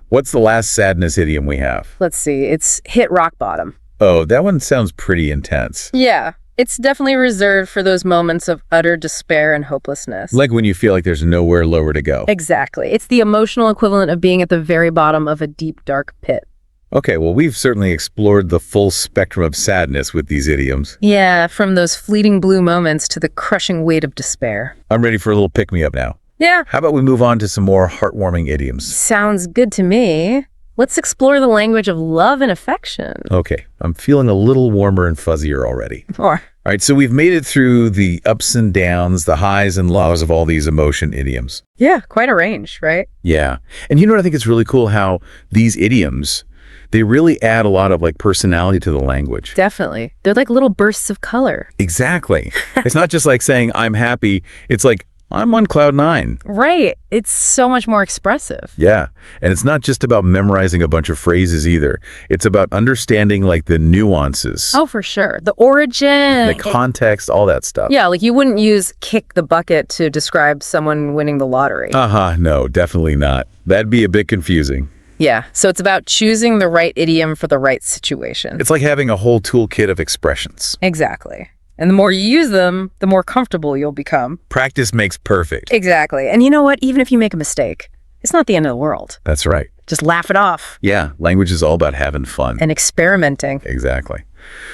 What's the last sadness idiom we have? Let's see. It's hit rock bottom. Oh, that one sounds pretty intense. Yeah. It's definitely reserved for those moments of utter despair and hopelessness. Like when you feel like there's nowhere lower to go. Exactly. It's the emotional equivalent of being at the very bottom of a deep, dark pit. Okay, well, we've certainly explored the full spectrum of sadness with these idioms. Yeah, from those fleeting blue moments to the crushing weight of despair. I'm ready for a little pick-me-up now. Yeah. How about we move on to some more heartwarming idioms? Sounds good to me. Let's explore the language of love and affection. Okay, I'm feeling a little warmer and fuzzier already. Or, All right, so we've made it through the ups and downs, the highs and lows of all these emotion idioms. yeah, quite a range, right? Yeah. And you know what I think it's really cool how these idioms, they really add a lot of like personality to the language. Definitely. They're like little bursts of color. Exactly. It's not just like saying I'm happy. It's like I'm on cloud 9. Right. It's so much more expressive. Yeah. And it's not just about memorizing a bunch of phrases either. It's about understanding like the nuances, Oh, for sure. The origin. the context, all that stuff. Yeah, like you wouldn't use kick the bucket to describe someone winning the lottery. No, definitely not. That'd be a bit confusing. Yeah, so it's about choosing the right idiom for the right situation. It's like having a whole toolkit of expressions. Exactly. And the more you use them, the more comfortable you'll become. Practice makes perfect. Exactly. And you know what? Even if you make a mistake, it's not the end of the world. That's right. Just laugh it off Yeah, language is all about having fun. and experimenting. Exactly.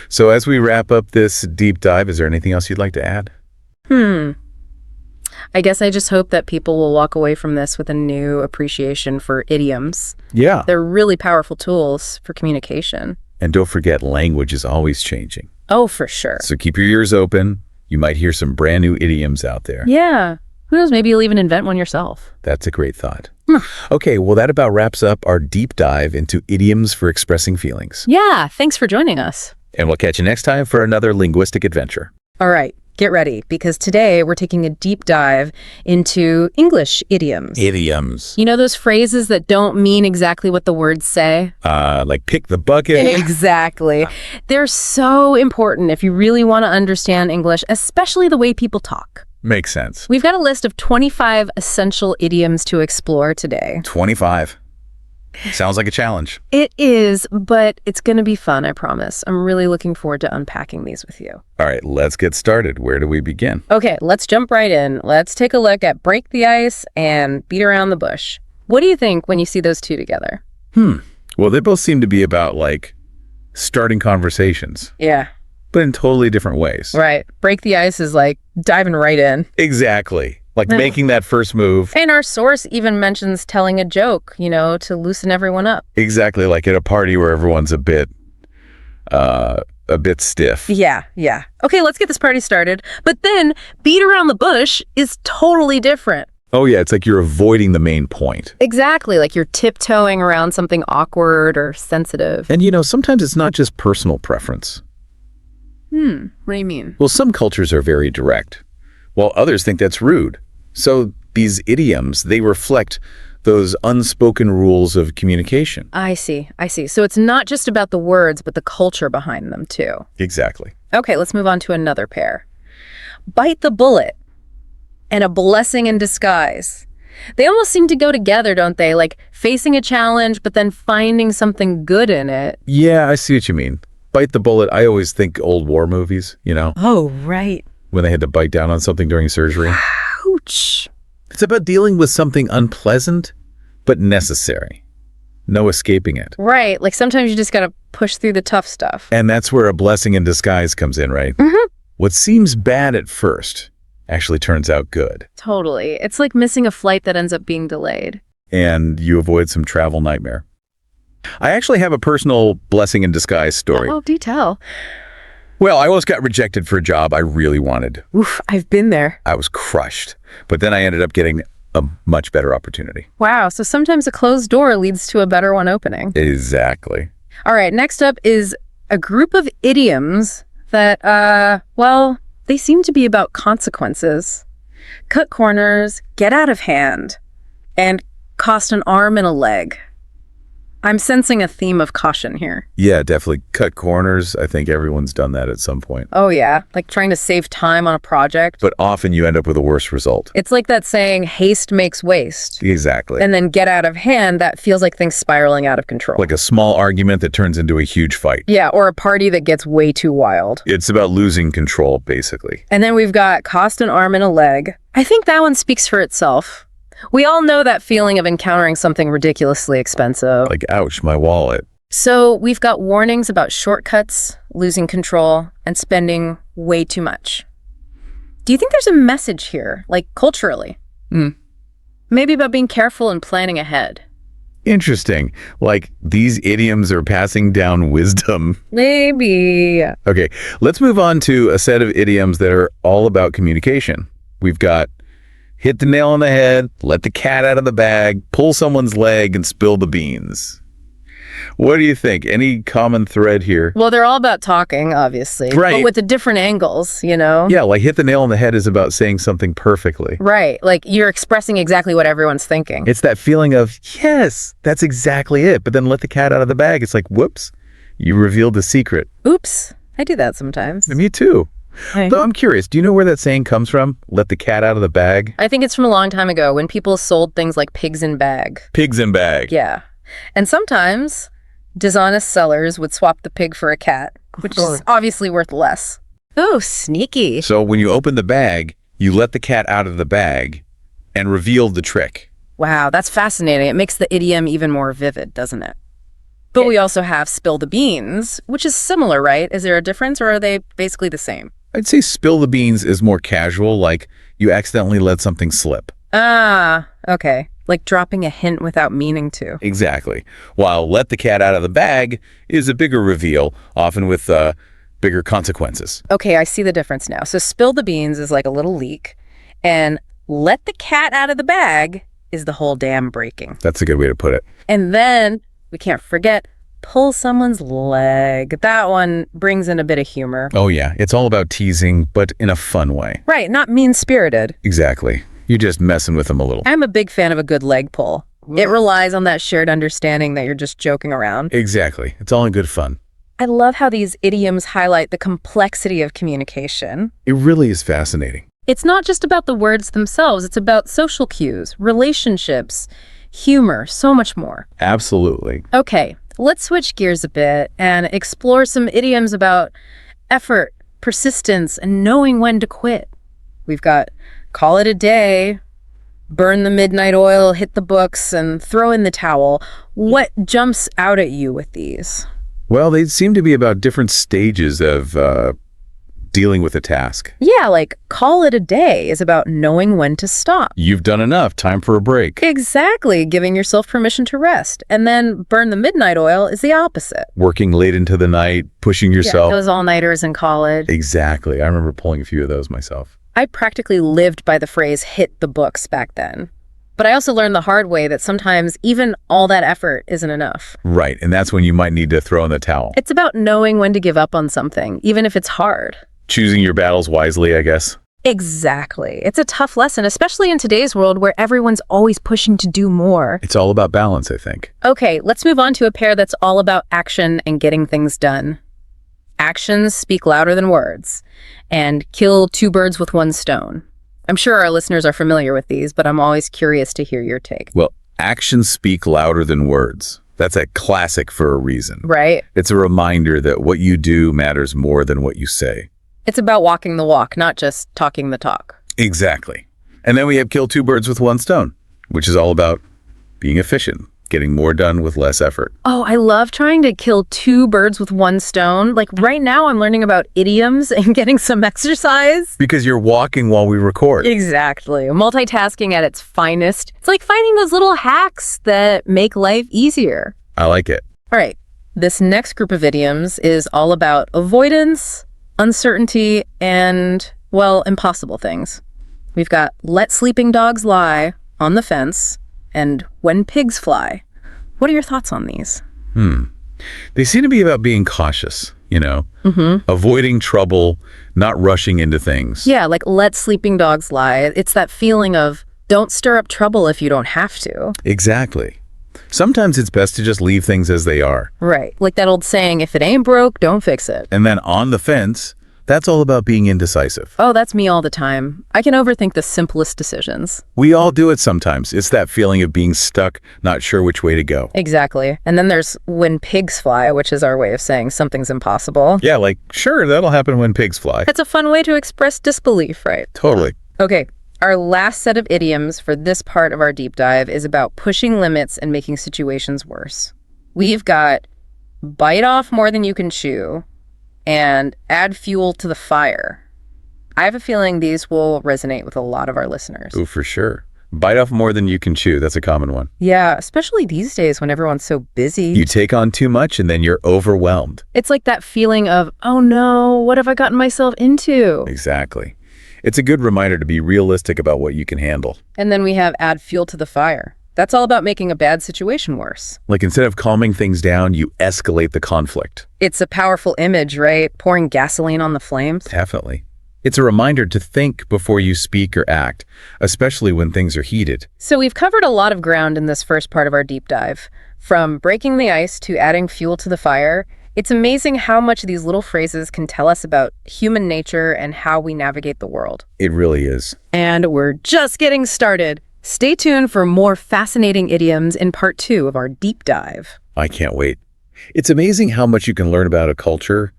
So as we wrap up this deep dive, is there anything else you'd like to add? I guess I just hope that people will walk away from this with a new appreciation for idioms. Yeah. They're really powerful tools for communication. And don't forget, language is always changing. Oh, for sure. So keep your ears open. You might hear some brand new idioms out there. Yeah. Who knows? Maybe you'll even invent one yourself. That's a great thought. Okay, well, that about wraps up our deep dive into idioms for expressing feelings. Yeah. Thanks for joining us. And we'll catch you next time for another linguistic adventure. All right, get ready, because today we're taking a deep dive into English idioms. Idioms. You know those phrases that don't mean exactly what the words say? Like pick the bucket. Exactly. They're so important if you really want to understand English, especially the way people talk. Makes sense. We've got a list of 25 essential idioms to explore today. 25. Sounds like a challenge. It is, but it's going to be fun, I promise. I'm really looking forward to unpacking these with you. All right, let's get started. Where do we begin? Okay, let's jump right in. Let's take a look at break the ice and beat around the bush. What do you think when you see those two together? Well, they both seem to be about, like, starting conversations, Yeah, but in totally different ways. right. Break the ice is like diving right in. Exactly. Like making that first move. And our source even mentions telling a joke, to loosen everyone up. Exactly, like at a party where everyone's a bit stiff. Yeah. Okay, let's get this party started. But then beat around the bush is totally different. Oh, yeah, it's like you're avoiding the main point. Exactly, like you're tiptoeing around something awkward or sensitive. And, sometimes it's not just personal preference. What do you mean? Well, some cultures are very direct, while others think that's rude. So these idioms, they reflect those unspoken rules of communication. I see. So it's not just about the words, but the culture behind them, too. Exactly. Okay, let's move on to another pair. Bite the bullet and a blessing in disguise. They almost seem to go together, don't they? Like facing a challenge, but then finding something good in it. Yeah, I see what you mean. Bite the bullet, I always think old war movies, Oh, right. when they had to bite down on something during surgery. Ouch. It's about dealing with something unpleasant, but necessary. No escaping it. Right, like sometimes you just gotta push through the tough stuff. And that's where a blessing in disguise comes in, right? What seems bad at first actually turns out good. Totally. It's like missing a flight that ends up being delayed. And you avoid some travel nightmare. I actually have a personal blessing in disguise story. Oh, do tell. Well, I almost got rejected for a job I really wanted. Oof, I've been there. I was crushed. But then I ended up getting a much better opportunity. Wow, so sometimes a closed door leads to a better one opening. Exactly. All right, next up is a group of idioms that, they seem to be about consequences. Cut corners, get out of hand, and cost an arm and a leg. I'm sensing a theme of caution here. Yeah, definitely. Cut corners. I think everyone's done that at some point. Oh, yeah, like trying to save time on a project. But often you end up with a worse result. It's like that saying, haste makes waste. Exactly. And then get out of hand, that feels like things spiraling out of control. Like a small argument that turns into a huge fight. Yeah, or a party that gets way too wild. It's about losing control, basically. And then we've got cost an arm and a leg. I think that one speaks for itself. We all know that feeling of encountering something ridiculously expensive. Like, ouch, my wallet. So we've got warnings about shortcuts, losing control, and spending way too much. Do you think there's a message here, like culturally? Maybe about being careful and planning ahead. Interesting. Like, these idioms are passing down wisdom. Maybe. Okay, let's move on to a set of idioms that are all about communication. We've got hit the nail on the head, let the cat out of the bag, pull someone's leg, and spill the beans. What do you think? Any common thread here? Well, they're all about talking, obviously. Right. But with the different angles, Yeah, like hit the nail on the head is about saying something perfectly. Right. Like you're expressing exactly what everyone's thinking. It's that feeling of, yes, that's exactly it. But then let the cat out of the bag. It's like, whoops, you revealed the secret. Oops. I do that sometimes. Me too. Hey. Though I'm curious, do you know where that saying comes from? Let the cat out of the bag? I think it's from a long time ago when people sold things like pigs in bag. Pigs in bag. Yeah. And sometimes dishonest sellers would swap the pig for a cat, which is obviously worth less. Oh, sneaky. So when you open the bag, you let the cat out of the bag and reveal the trick. Wow, that's fascinating. It makes the idiom even more vivid, doesn't it? But we also have spill the beans, which is similar, right? Is there a difference or are they basically the same? I'd say spill the beans is more casual, like you accidentally let something slip. Ah, okay. Like dropping a hint without meaning to. Exactly. While let the cat out of the bag is a bigger reveal, often with bigger consequences. Okay, I see the difference now. So spill the beans is like a little leak, and let the cat out of the bag is the whole dam breaking. That's a good way to put it. And then we can't forget pull someone's leg. That one brings in a bit of humor. Oh yeah, it's all about teasing, but in a fun way. Right, not mean-spirited. Exactly. You're just messing with them a little. I'm a big fan of a good leg pull. It relies on that shared understanding that you're just joking around. Exactly. It's all in good fun. I love how these idioms highlight the complexity of communication. It really is fascinating. It's not just about the words themselves, it's about social cues, relationships, humor, so much more. Absolutely. Okay, let's switch gears a bit and explore some idioms about effort, persistence, and knowing when to quit. We've got call it a day, burn the midnight oil, hit the books, and throw in the towel. What jumps out at you with these? Well, they seem to be about different stages of dealing with a task. Yeah, like call it a day is about knowing when to stop. You've done enough. Time for a break. Exactly, giving yourself permission to rest. And then burn the midnight oil is the opposite. Working late into the night, pushing yourself. Yeah, those all-nighters in college. Exactly. I remember pulling a few of those myself. I practically lived by the phrase hit the books back then. But I also learned the hard way that sometimes even all that effort isn't enough. Right, and that's when you might need to throw in the towel. It's about knowing when to give up on something, even if it's hard. Choosing your battles wisely, I guess. Exactly. It's a tough lesson, especially in today's world where everyone's always pushing to do more. It's all about balance, I think. Okay, let's move on to a pair that's all about action and getting things done. Actions speak louder than words, and kill two birds with one stone. I'm sure our listeners are familiar with these, but I'm always curious to hear your take. Well, actions speak louder than words. That's a classic for a reason. Right? It's a reminder that what you do matters more than what you say. It's about walking the walk, not just talking the talk. Exactly. And then we have kill two birds with one stone, which is all about being efficient, getting more done with less effort. Oh, I love trying to kill two birds with one stone. Like right now I'm learning about idioms and getting some exercise. Because you're walking while we record. Exactly. Multitasking at its finest. It's like finding those little hacks that make life easier. I like it. All right. This next group of idioms is all about avoidance, uncertainty, and, well, impossible things. We've got let sleeping dogs lie, on the fence, and when pigs fly. What are your thoughts on these? They seem to be about being cautious, avoiding trouble, not rushing into things. Yeah, like let sleeping dogs lie. It's that feeling of don't stir up trouble if you don't have to. Exactly. Sometimes it's best to just leave things as they are. Right. Like that old saying, if it ain't broke, don't fix it. And then on the fence, that's all about being indecisive. Oh, that's me all the time. I can overthink the simplest decisions. We all do it sometimes. It's that feeling of being stuck, not sure which way to go. Exactly. And then there's when pigs fly, which is our way of saying something's impossible. Yeah, like, sure, that'll happen when pigs fly. It's a fun way to express disbelief, right? Totally. Okay. Our last set of idioms for this part of our deep dive is about pushing limits and making situations worse. We've got bite off more than you can chew and add fuel to the fire. I have a feeling these will resonate with a lot of our listeners. Oh, for sure. Bite off more than you can chew. That's a common one. Yeah, especially these days when everyone's so busy. You take on too much and then you're overwhelmed. It's like that feeling of, oh no, what have I gotten myself into? Exactly. It's a good reminder to be realistic about what you can handle. And then we have add fuel to the fire. That's all about making a bad situation worse. Like instead of calming things down, you escalate the conflict. It's a powerful image, right? Pouring gasoline on the flames. Definitely. It's a reminder to think before you speak or act, especially when things are heated. So we've covered a lot of ground in this first part of our deep dive. From breaking the ice to adding fuel to the fire, it's amazing how much these little phrases can tell us about human nature and how we navigate the world. It really is. And we're just getting started. Stay tuned for more fascinating idioms in part 2 of our deep dive. I can't wait. It's amazing how much you can learn about a culture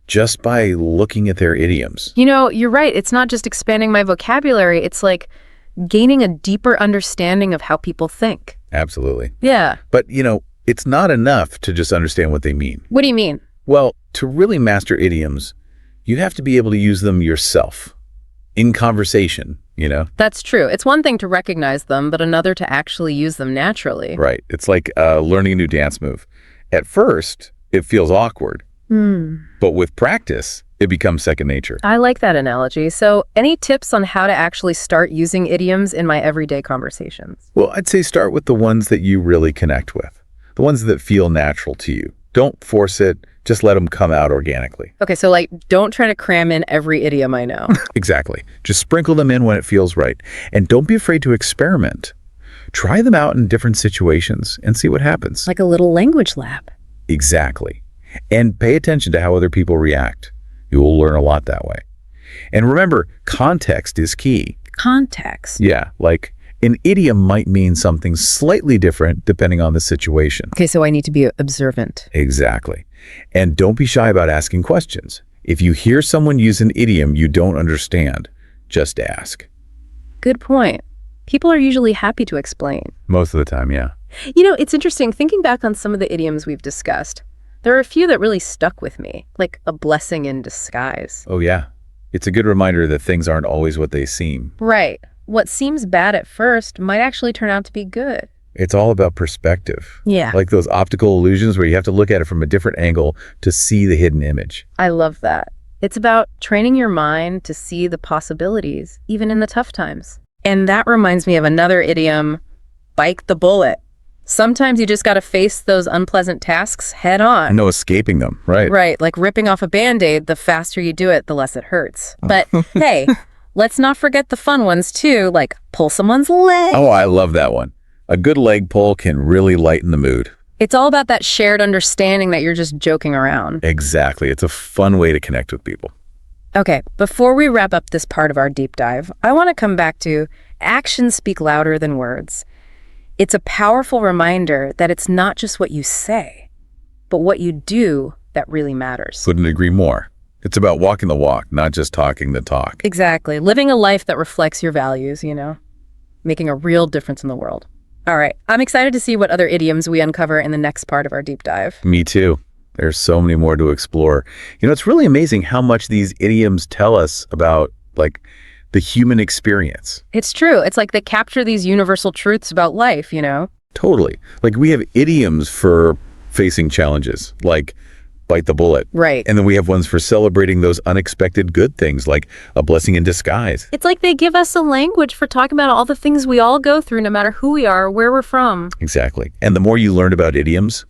just by looking at their idioms. You know, you're right. It's not just expanding my vocabulary. It's like gaining a deeper understanding of how people think. Absolutely. Yeah. But, it's not enough to just understand what they mean. What do you mean? Well, to really master idioms, you have to be able to use them yourself in conversation, That's true. It's one thing to recognize them, but another to actually use them naturally. Right. It's like learning a new dance move. At first, it feels awkward. But with practice, it becomes second nature. I like that analogy. So any tips on how to actually start using idioms in my everyday conversations? Well, I'd say start with the ones that you really connect with, the ones that feel natural to you. Don't force it. Just let them come out organically. Okay, so like, don't try to cram in every idiom I know. Exactly. Just sprinkle them in when it feels right. And don't be afraid to experiment. Try them out in different situations and see what happens. Like a little language lab. Exactly. And pay attention to how other people react. You will learn a lot that way. And remember, context is key. Context. Yeah, like an idiom might mean something slightly different depending on the situation. Okay, so I need to be observant. Exactly. And don't be shy about asking questions. If you hear someone use an idiom you don't understand, just ask. Good point. People are usually happy to explain. Most of the time, yeah. You know, it's interesting thinking back on some of the idioms we've discussed. There are a few that really stuck with me, like a blessing in disguise. Oh, yeah. It's a good reminder that things aren't always what they seem. Right. What seems bad at first might actually turn out to be good. It's all about perspective. Yeah. Like those optical illusions where you have to look at it from a different angle to see the hidden image. I love that. It's about training your mind to see the possibilities, even in the tough times. And that reminds me of another idiom, bite the bullet. Sometimes you just got to face those unpleasant tasks head on. No escaping them, right? Right, like ripping off a Band-Aid, the faster you do it, the less it hurts. But hey, let's not forget the fun ones too, like pull someone's leg. Oh, I love that one. A good leg pull can really lighten the mood. It's all about that shared understanding that you're just joking around. Exactly. It's a fun way to connect with people. Okay, before we wrap up this part of our deep dive, I want to come back to actions speak louder than words. It's a powerful reminder that it's not just what you say, but what you do that really matters. Couldn't agree more. It's about walking the walk, not just talking the talk. Exactly. Living a life that reflects your values, making a real difference in the world. All right, I'm excited to see what other idioms we uncover in the next part of our deep dive. Me too. There's so many more to explore. It's really amazing how much these idioms tell us about, like, the human experience. It's true. It's like they capture these universal truths about life, Totally. Like, we have idioms for facing challenges, like bite the bullet. Right. And then we have ones for celebrating those unexpected good things, like a blessing in disguise. It's like they give us a language for talking about all the things we all go through, no matter who we are, where we're from. Exactly. And the more you learn about idioms,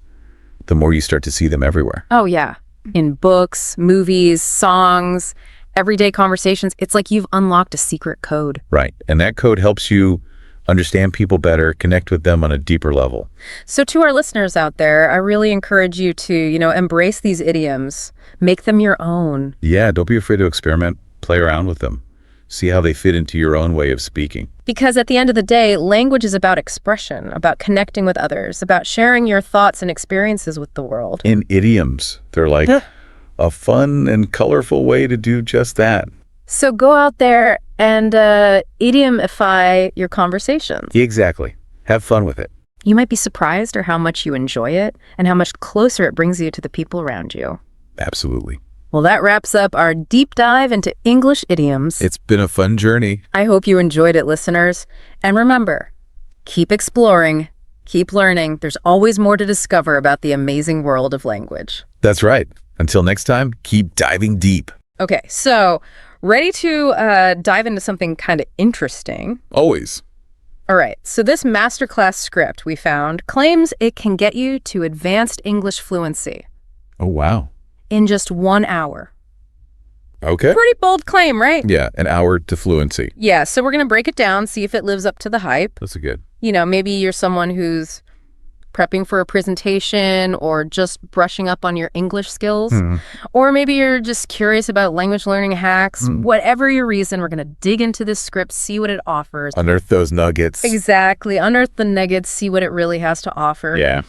the more you start to see them everywhere. Oh, yeah. In books, movies, songs, everyday conversations, it's like you've unlocked a secret code. Right. And that code helps you understand people better, connect with them on a deeper level. So to our listeners out there, I really encourage you to, embrace these idioms, make them your own. Yeah, don't be afraid to experiment, play around with them, see how they fit into your own way of speaking. Because at the end of the day, language is about expression, about connecting with others, about sharing your thoughts and experiences with the world. In idioms, they're like a fun and colorful way to do just that. So go out there and idiomify your conversations. Exactly. Have fun with it. You might be surprised at how much you enjoy it and how much closer it brings you to the people around you. Absolutely. Well, that wraps up our deep dive into English idioms. It's been a fun journey. I hope you enjoyed it, listeners. And remember, keep exploring, keep learning. There's always more to discover about the amazing world of language. That's right. Until next time, keep diving deep. Okay, so ready to dive into something kind of interesting? Always. All right, so this masterclass script we found claims it can get you to advanced English fluency Oh, wow. in just 1 hour. Okay. Pretty bold claim, right? Yeah, an hour to fluency. Yeah, so we're going to break it down, see if it lives up to the hype. That's a good. Maybe you're someone who's prepping for a presentation or just brushing up on your English skills. Or maybe you're just curious about language learning hacks. Whatever your reason, we're going to dig into this script, see what it offers. Unearth those nuggets. Exactly. Unearth the nuggets, see what it really has to offer. Yeah.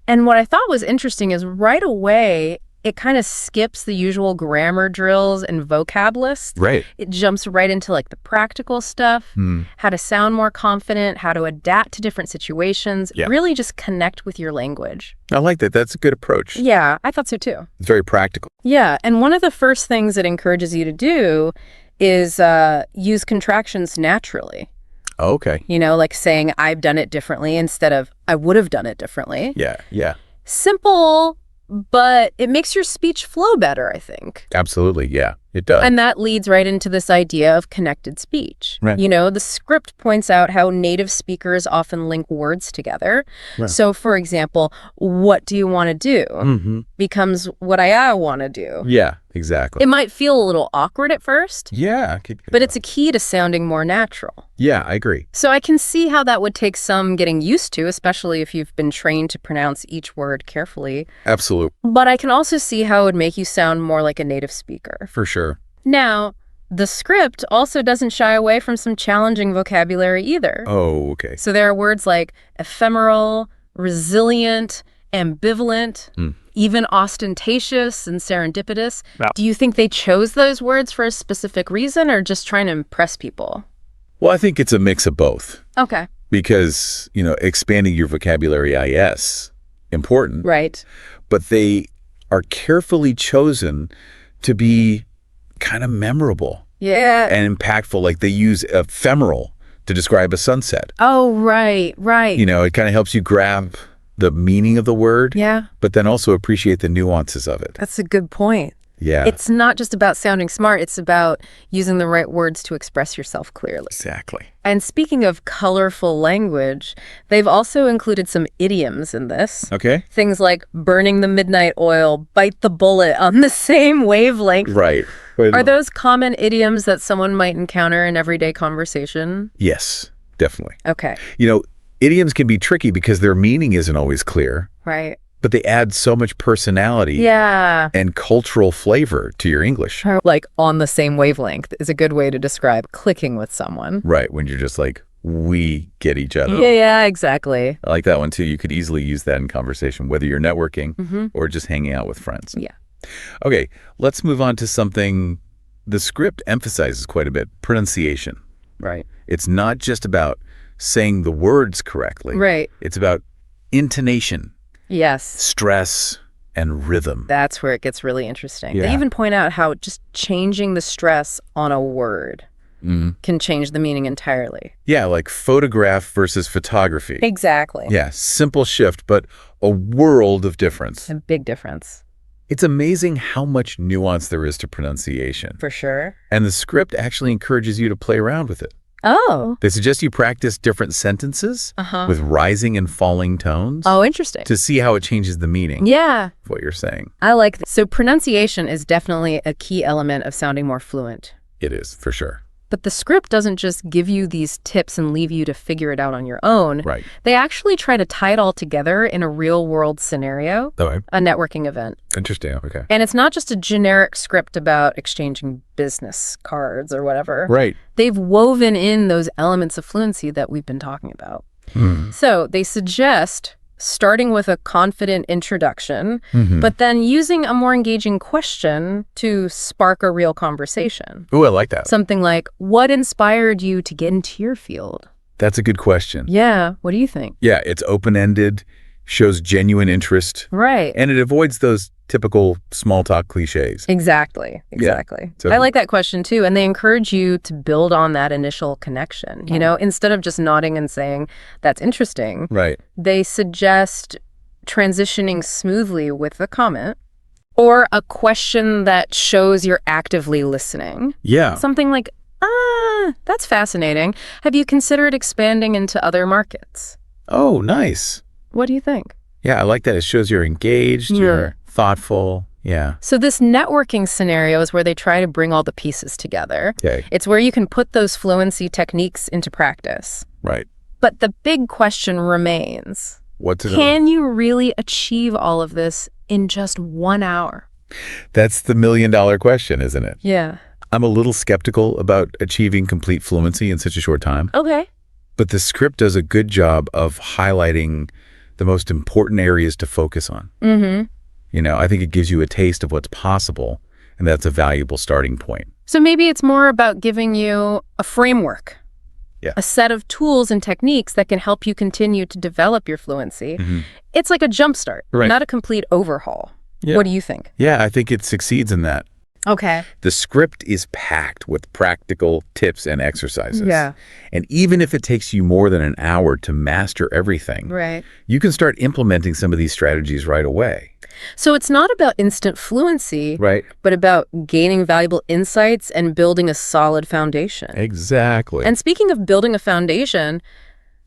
And what I thought was interesting is right away, it kind of skips the usual grammar drills and vocab lists. Right. It jumps right into like the practical stuff, how to sound more confident, how to adapt to different situations, really just connect with your language. I like that. That's a good approach. Yeah, I thought so too. It's very practical. Yeah, and one of the first things it encourages you to do is use contractions naturally. Okay. Like saying I've done it differently instead of I would have done it differently. Yeah. Simple, but it makes your speech flow better, I think. Absolutely, yeah. It does. And that leads right into this idea of connected speech. Right. The script points out how native speakers often link words together. Right. So, for example, what do you want to do becomes what I want to do. Yeah, exactly. It might feel a little awkward at first, Yeah. but it's a key to sounding more natural. Yeah, I agree. So I can see how that would take some getting used to, especially if you've been trained to pronounce each word carefully. Absolutely. But I can also see how it would make you sound more like a native speaker. For sure. Now, the script also doesn't shy away from some challenging vocabulary either. Oh, okay. So there are words like ephemeral, resilient, ambivalent, even ostentatious and serendipitous. Wow. Do you think they chose those words for a specific reason or just trying to impress people? Well, I think it's a mix of both Okay. because, expanding your vocabulary is important, Right. but they are carefully chosen to be kind of memorable Yeah. and impactful. Like they use ephemeral to describe a sunset. Oh, right. It kind of helps you grab the meaning of the word, Yeah, but then also appreciate the nuances of it. that's a good point. Yeah, It's not just about sounding smart. It's about using the right words to express yourself clearly. exactly. And speaking of colorful language, they've also included some idioms in this. Okay. Things like burning the midnight oil, bite the bullet on the same wavelength. Right. Are those common idioms that someone might encounter in everyday conversation? Yes, definitely. Okay, Idioms can be tricky because their meaning isn't always clear, right. but they add so much personality Yeah. and cultural flavor to your English. Like on the same wavelength is a good way to describe clicking with someone. Right, when you're just like, we get each other. Yeah, exactly. I like that one too. You could easily use that in conversation, whether you're networking or just hanging out with friends. Yeah. Okay, let's move on to something the script emphasizes quite a bit, pronunciation. Right. It's not just about saying the words correctly. Right. It's about intonation, Yes. stress, and rhythm. That's where it gets really interesting. Yeah. They even point out how just changing the stress on a word can change the meaning entirely. Yeah, like photograph versus photography. Exactly. Yeah, simple shift, but a world of difference. A big difference. It's amazing how much nuance there is to pronunciation. For sure. And the script actually encourages you to play around with it. Oh. They suggest you practice different sentences with rising and falling tones Oh, interesting. to see how it changes the meaning Yeah. of what you're saying. I like that. So pronunciation is definitely a key element of sounding more fluent. It is, for sure. But the script doesn't just give you these tips and leave you to figure it out on your own. Right. They actually try to tie it all together in a real-world scenario, Okay. a networking event. Interesting. Okay. And it's not just a generic script about exchanging business cards or whatever. Right. They've woven in those elements of fluency that we've been talking about. So they suggest starting with a confident introduction, but then using a more engaging question to spark a real conversation. Ooh, I like that. Something like, what inspired you to get into your field? That's a good question. Yeah, what do you think? Yeah, it's open-ended, shows genuine interest, Right. and it avoids those typical small talk cliches. Exactly. So- I like that question too. And they encourage you to build on that initial connection. Instead of just nodding and saying, that's interesting, Right. they suggest transitioning smoothly with a comment or a question that shows you're actively listening. Yeah. Something like, that's fascinating. Have you considered expanding into other markets? Oh, nice. What do you think? Yeah, I like that. It shows you're engaged, you're thoughtful. Yeah. So this networking scenario is where they try to bring all the pieces together. Okay. It's where you can put those fluency techniques into practice. Right. But the big question remains, What's it? can you really achieve all of this in just 1 hour? That's the million-dollar question, isn't it? Yeah. I'm a little skeptical about achieving complete fluency in such a short time, Okay. but the script does a good job of highlighting the most important areas to focus on. I think it gives you a taste of what's possible, and that's a valuable starting point. So maybe it's more about giving you a framework, a set of tools and techniques that can help you continue to develop your fluency. It's like a jumpstart, Right. not a complete overhaul. Yeah. What do you think? Yeah, I think it succeeds in that. Okay. The script is packed with practical tips and exercises. Yeah. And even if it takes you more than an hour to master everything, Right. you can start implementing some of these strategies right away. So it's not about instant fluency, Right. but about gaining valuable insights and building a solid foundation. Exactly. And speaking of building a foundation,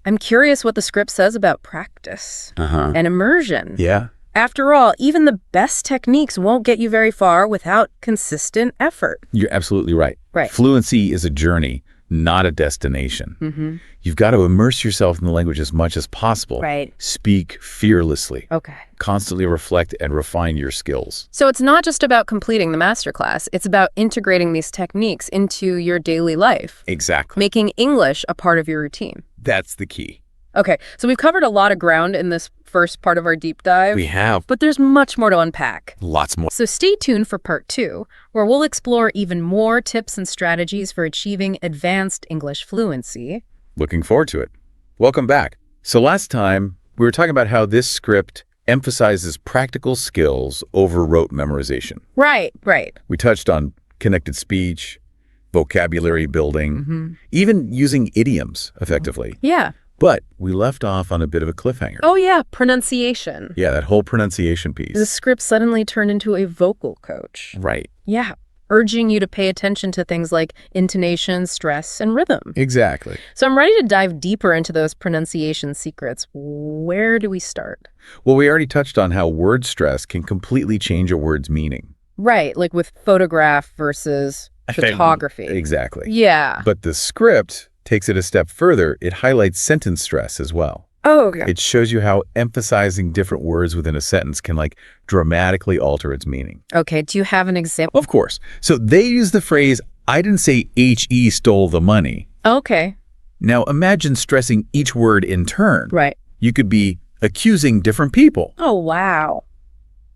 I'm curious what the script says about practice and immersion. Yeah. After all, even the best techniques won't get you very far without consistent effort. You're absolutely right. Right. Fluency is a journey, not a destination. You've got to immerse yourself in the language as much as possible. Right. Speak fearlessly. Okay. Constantly reflect and refine your skills. So it's not just about completing the masterclass. It's about integrating these techniques into your daily life, Exactly. making English a part of your routine. That's the key. Okay, so we've covered a lot of ground in this first part of our deep dive. We have But there's much more to unpack. lots more. So stay tuned for part 2, where we'll explore even more tips and strategies for achieving advanced English fluency. Looking forward to it. Welcome back. So last time, we were talking about how this script emphasizes practical skills over rote memorization. Right. We touched on connected speech, vocabulary building, even using idioms effectively. Yeah. But we left off on a bit of a cliffhanger. Oh, yeah, pronunciation. Yeah, that whole pronunciation piece. The script suddenly turned into a vocal coach. Right. Yeah, urging you to pay attention to things like intonation, stress, and rhythm. Exactly. So I'm ready to dive deeper into those pronunciation secrets. Where do we start? Well, we already touched on how word stress can completely change a word's meaning. Right, like with photograph versus photography. Exactly. Yeah. But the script takes it a step further. It highlights sentence stress as well. Oh, okay. It shows you how emphasizing different words within a sentence can dramatically alter its meaning. Okay, do you have an example? Of course. So they use the phrase, I didn't say H.E. stole the money. Okay. Now imagine stressing each word in turn. Right. You could be accusing different people Oh, wow.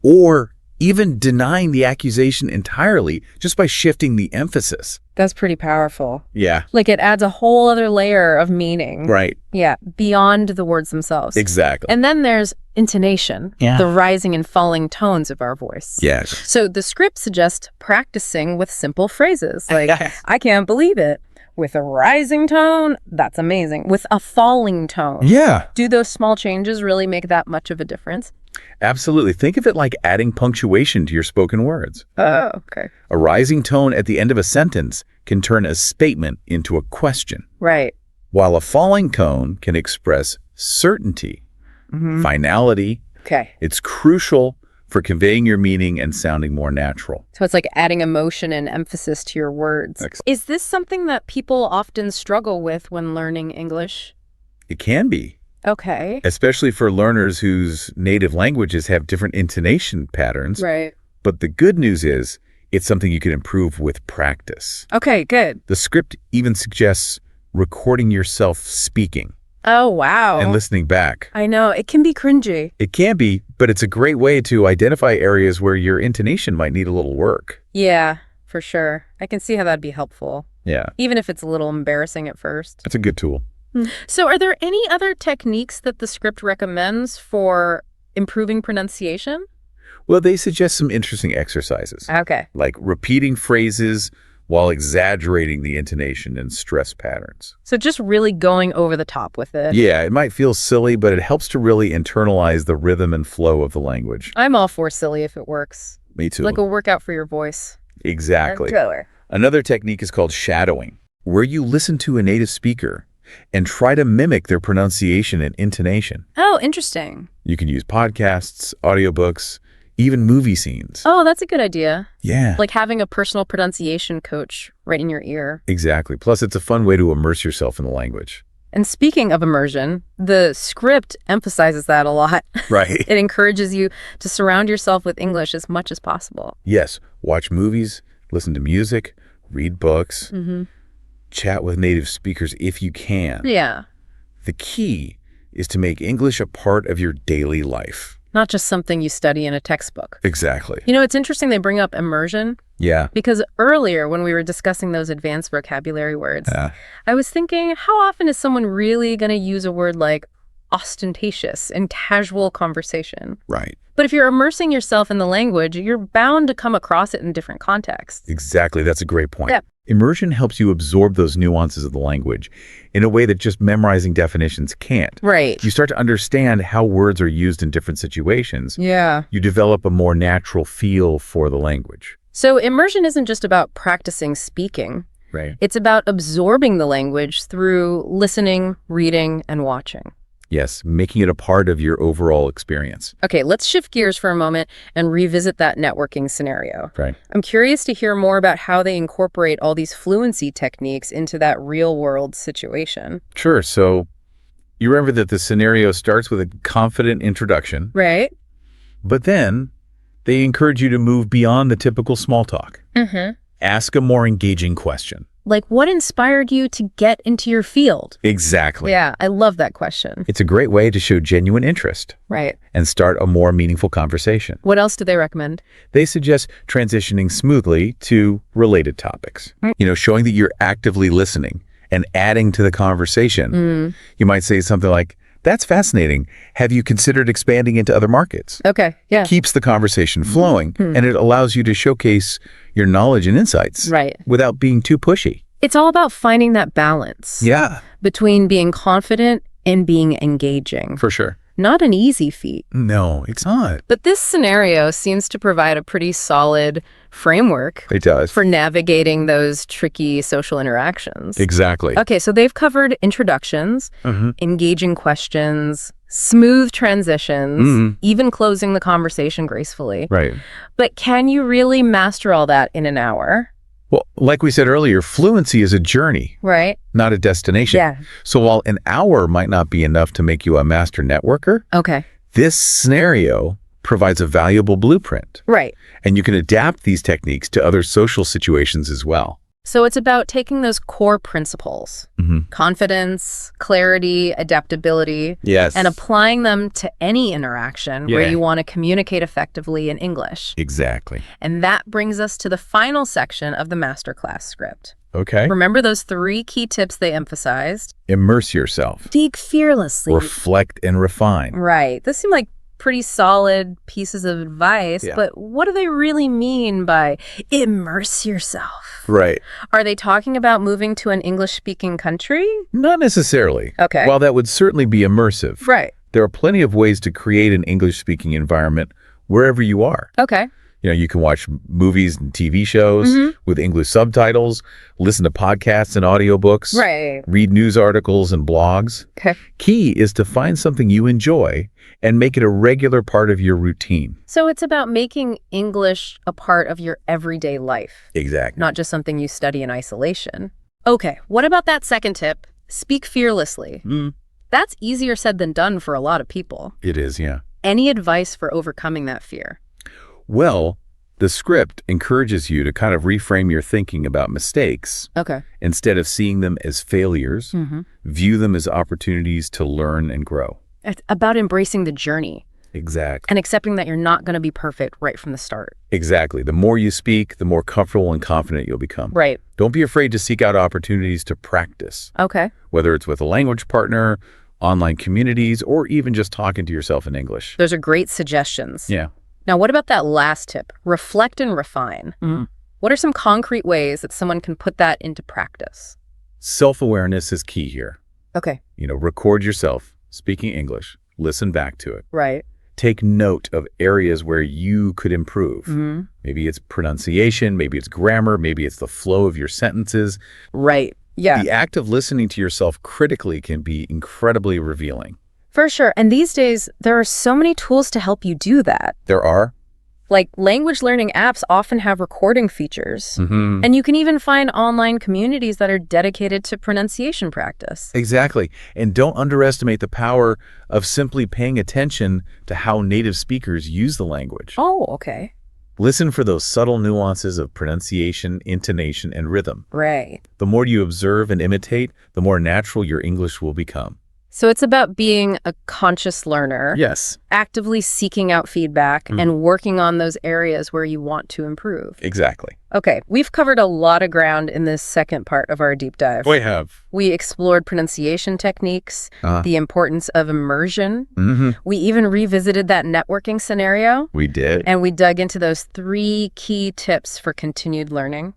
or even denying the accusation entirely just by shifting the emphasis. That's pretty powerful. Yeah. Like it adds a whole other layer of meaning. Right. Yeah, beyond the words themselves. Exactly. And then there's intonation, Yeah. the rising and falling tones of our voice. Yes. So the script suggests practicing with simple phrases like, I can't believe it. With a rising tone, that's amazing. With a falling tone. Yeah. Do those small changes really make that much of a difference? Absolutely. Think of it like adding punctuation to your spoken words. Oh, okay. A rising tone at the end of a sentence can turn a statement into a question, Right. while a falling tone can express certainty, finality. Okay. It's crucial for conveying your meaning and sounding more natural. So it's like adding emotion and emphasis to your words. Excellent. Is this something that people often struggle with when learning English? It can be, Okay. especially for learners whose native languages have different intonation patterns. Right. But the good news is it's something you can improve with practice. Okay, good. The script even suggests recording yourself speaking Oh, wow. and listening back. I know. It can be cringy. It can be, but it's a great way to identify areas where your intonation might need a little work. Yeah, for sure. I can see how that'd be helpful, Yeah, even if it's a little embarrassing at first. that's a good tool. So are there any other techniques that the script recommends for improving pronunciation? Well, they suggest some interesting exercises, Okay. like repeating phrases while exaggerating the intonation and stress patterns. So just really going over the top with it. Yeah, it might feel silly, but it helps to really internalize the rhythm and flow of the language. I'm all for silly if it works. Me too. Like a workout for your voice. Exactly. Thriller. Another technique is called shadowing, where you listen to a native speaker and try to mimic their pronunciation and intonation. Oh, interesting. You can use podcasts, audiobooks, even movie scenes. Oh, that's a good idea. Yeah, Like having a personal pronunciation coach right in your ear. exactly. Plus, it's a fun way to immerse yourself in the language. And speaking of immersion, the script emphasizes that a lot. Right. It encourages you to surround yourself with English as much as possible. Yes, watch movies, listen to music, read books, chat with native speakers if you can. Yeah. The key is to make English a part of your daily life. Not just something you study in a textbook. Exactly. You know, it's interesting they bring up immersion Yeah. because earlier when we were discussing those advanced vocabulary words, I was thinking, how often is someone really going to use a word like ostentatious in casual conversation. Right. But if you're immersing yourself in the language, you're bound to come across it in different contexts. Exactly. That's a great point. Yeah. Immersion helps you absorb those nuances of the language in a way that just memorizing definitions can't. Right. You start to understand how words are used in different situations. Yeah. You develop a more natural feel for the language. So immersion isn't just about practicing speaking. Right. It's about absorbing the language through listening, reading, and watching. Yes, making it a part of your overall experience. Okay, let's shift gears for a moment and revisit that networking scenario. Right. I'm curious to hear more about how they incorporate all these fluency techniques into that real-world situation. Sure. So you remember that the scenario starts with a confident introduction, Right? but then they encourage you to move beyond the typical small talk. Mm-hmm. Ask a more engaging question. Like, what inspired you to get into your field? Exactly. Yeah, I love that question. It's a great way to show genuine interest Right. and start a more meaningful conversation. What else do they recommend? They suggest transitioning smoothly to related topics. Showing that you're actively listening and adding to the conversation. You might say something like, "That's fascinating. Have you considered expanding into other markets?" Okay, yeah. Keeps the conversation flowing, and it allows you to showcase your knowledge and insights Right. without being too pushy. It's all about finding that balance Yeah, between being confident and being engaging. for sure. Not an easy feat. No, it's not. But this scenario seems to provide a pretty solid framework It does. for navigating those tricky social interactions. Exactly. Okay, so they've covered introductions, Mhm. engaging questions, smooth transitions, even closing the conversation gracefully. Right. But can you really master all that in an hour? Well, like we said earlier, fluency is a journey, Right? not a destination. Yeah. So while an hour might not be enough to make you a master networker, Okay. this scenario provides a valuable blueprint. Right. And you can adapt these techniques to other social situations as well. So it's about taking those core principles, confidence, clarity, adaptability, Yes. and applying them to any interaction where Yeah. you want to communicate effectively in English. Exactly. And that brings us to the final section of the masterclass script. Okay. Remember those 3 key tips they emphasized? Immerse yourself. Speak fearlessly. Reflect and refine. Right. This seemed like pretty solid pieces of advice, Yeah. but what do they really mean by immerse yourself? Right. Are they talking about moving to an English-speaking country? Not necessarily. Okay. While that would certainly be immersive, Right. there are plenty of ways to create an English-speaking environment wherever you are. Okay. You can watch movies and TV shows with English subtitles, listen to podcasts and audiobooks, Right. read news articles and blogs. Okay. Key is to find something you enjoy and make it a regular part of your routine. So it's about making English a part of your everyday life, Exactly. not just something you study in isolation. Okay, what about that second tip? Speak fearlessly. That's easier said than done for a lot of people. It is, yeah. Any advice for overcoming that fear? Well, the script encourages you to kind of reframe your thinking about mistakes. Okay. Instead of seeing them as failures, view them as opportunities to learn and grow. It's about embracing the journey Exactly. and accepting that you're not going to be perfect right from the start. Exactly. The more you speak, the more comfortable and confident you'll become. Right. Don't be afraid to seek out opportunities to practice, Okay. whether it's with a language partner, online communities, or even just talking to yourself in English. Those are great suggestions. Yeah. Now, what about that last tip? Reflect and refine. What are some concrete ways that someone can put that into practice? Self-awareness is key here. Okay. Record yourself speaking English, listen back to it. Right. Take note of areas where you could improve. Maybe it's pronunciation, maybe it's grammar, maybe it's the flow of your sentences. Right. Yeah. The act of listening to yourself critically can be incredibly revealing. For sure. And these days, there are so many tools to help you do that. There are. Like language learning apps often have recording features. And you can even find online communities that are dedicated to pronunciation practice. Exactly. And don't underestimate the power of simply paying attention to how native speakers use the language. Oh, okay. Listen for those subtle nuances of pronunciation, intonation, and rhythm. Right. The more you observe and imitate, the more natural your English will become. So it's about being a conscious learner, Yes, actively seeking out feedback and working on those areas where you want to improve. exactly. Okay, we've covered a lot of ground in this second part of our deep dive. We have. We explored pronunciation techniques, the importance of immersion. We even revisited that networking scenario. We did. And we dug into those 3 key tips for continued learning.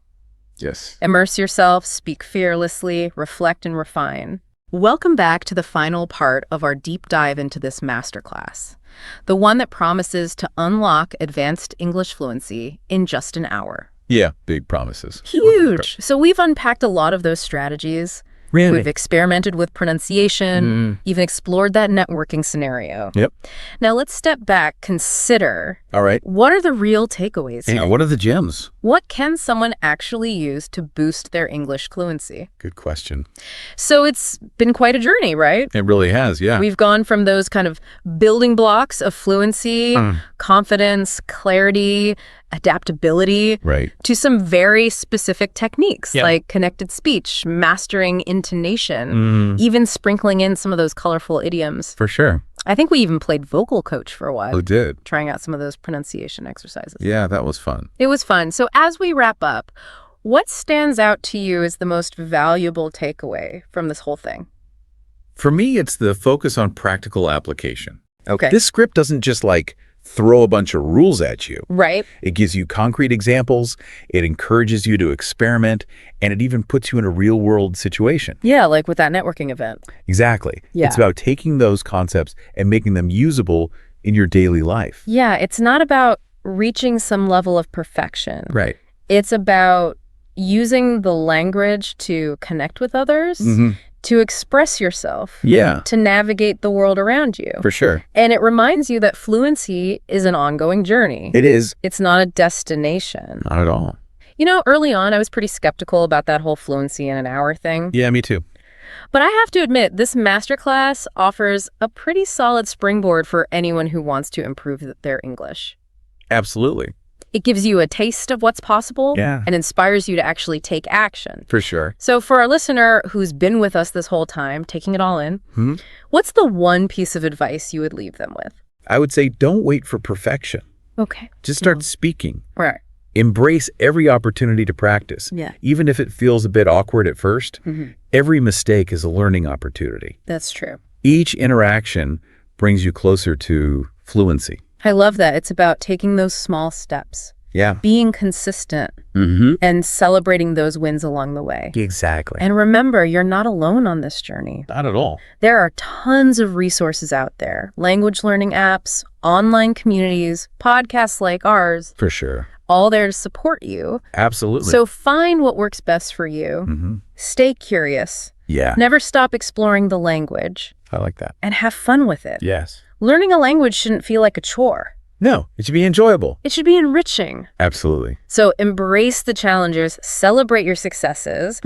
Yes. Immerse yourself, speak fearlessly, reflect and refine. Welcome back to the final part of our deep dive into this masterclass, the one that promises to unlock advanced English fluency in just an hour. Yeah, big promises. Huge. So we've unpacked a lot of those strategies. Really? We've experimented with pronunciation, even explored that networking scenario. Yep. Now let's step back, consider, All right. what are the real takeaways? Yeah, what are the gems? What can someone actually use to boost their English fluency? Good question. So it's been quite a journey, right? It really has, yeah. We've gone from those kind of building blocks of fluency, confidence, clarity, adaptability, Right. to some very specific techniques Yeah. like connected speech, mastering intonation, even sprinkling in some of those colorful idioms. For sure. I think we even played vocal coach for a while, Oh, did. trying out some of those pronunciation exercises. Yeah, that was fun. It was fun. So as we wrap up, what stands out to you as the most valuable takeaway from this whole thing? For me, it's the focus on practical application. Okay. This script doesn't just throw a bunch of rules at you. Right. It gives you concrete examples, it encourages you to experiment, and it even puts you in a real-world situation. Yeah, like with that networking event. Exactly. Yeah. It's about taking those concepts and making them usable in your daily life. Yeah, it's not about reaching some level of perfection. Right. It's about using the language to connect with others, to express yourself, Yeah, to navigate the world around you. for sure. And it reminds you that fluency is an ongoing journey. It is. It's not a destination. Not at all. You know, early on, I was pretty skeptical about that whole fluency in an hour thing. Yeah, me too. But I have to admit, this masterclass offers a pretty solid springboard for anyone who wants to improve their English. Absolutely. It gives you a taste of what's possible Yeah. and inspires you to actually take action. For sure. So for our listener who's been with us this whole time, taking it all in, what's the one piece of advice you would leave them with? I would say don't wait for perfection. Okay. Just start speaking. Right. Embrace every opportunity to practice. Yeah. Even if it feels a bit awkward at first, every mistake is a learning opportunity. That's true. Each interaction brings you closer to fluency. I love that. It's about taking those small steps, Yeah. being consistent, and celebrating those wins along the way. Exactly. And remember, you're not alone on this journey. Not at all. There are tons of resources out there, language learning apps, online communities, podcasts like ours, For sure. all there to support you. Absolutely. So find what works best for you. Stay curious. Yeah. Never stop exploring the language I like that. and have fun with it. Yes. Learning a language shouldn't feel like a chore. No, it should be enjoyable. It should be enriching. Absolutely. So embrace the challenges, celebrate your successes,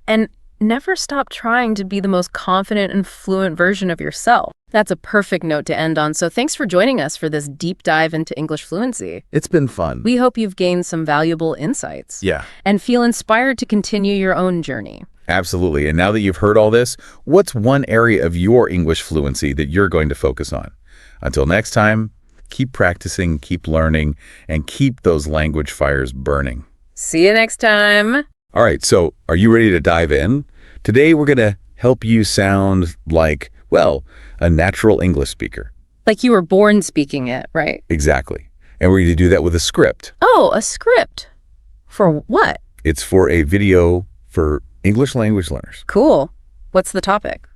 and never stop trying to be the most confident and fluent version of yourself. That's a perfect note to end on. So thanks for joining us for this deep dive into English fluency. It's been fun. We hope you've gained some valuable insights. Yeah. And feel inspired to continue your own journey. Absolutely. And now that you've heard all this, what's one area of your English fluency that you're going to focus on? Until next time, keep practicing, keep learning, and keep those language fires burning. See you next time. All right, so are you ready to dive in? Today, we're going to help you sound like, well, a natural English speaker. Like you were born speaking it, right? Exactly. And we're going to do that with a script. Oh, a script. For what? It's for a video for English language learners. Cool. What's the topic?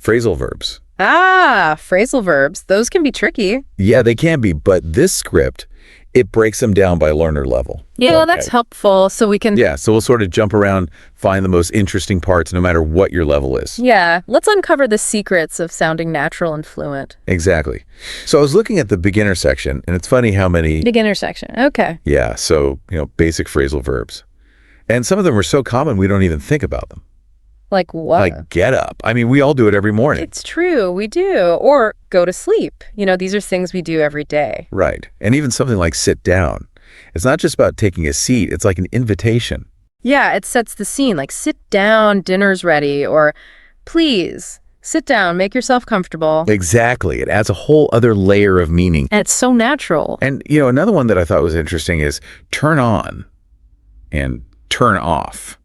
Phrasal verbs. Ah, phrasal verbs. Those can be tricky. Yeah, they can be, but this script, it breaks them down by learner level. Yeah, that's helpful. So we can... Yeah, so we'll sort of jump around, find the most interesting parts no matter what your level is. Yeah, let's uncover the secrets of sounding natural and fluent. Exactly. So I was looking at the beginner section, and it's funny how many... Beginner section. Okay. Yeah, so, basic phrasal verbs. And some of them are so common we don't even think about them. Like what? Like get up. I mean, we all do it every morning. It's true. We do. Or go to sleep. These are things we do every day. Right. And even something like sit down. It's not just about taking a seat. It's like an invitation. Yeah, it sets the scene. Like sit down, dinner's ready. Or please Sit down, make yourself comfortable. Exactly. It adds a whole other layer of meaning. And it's so natural. And, another one that I thought was interesting is turn on and turn off.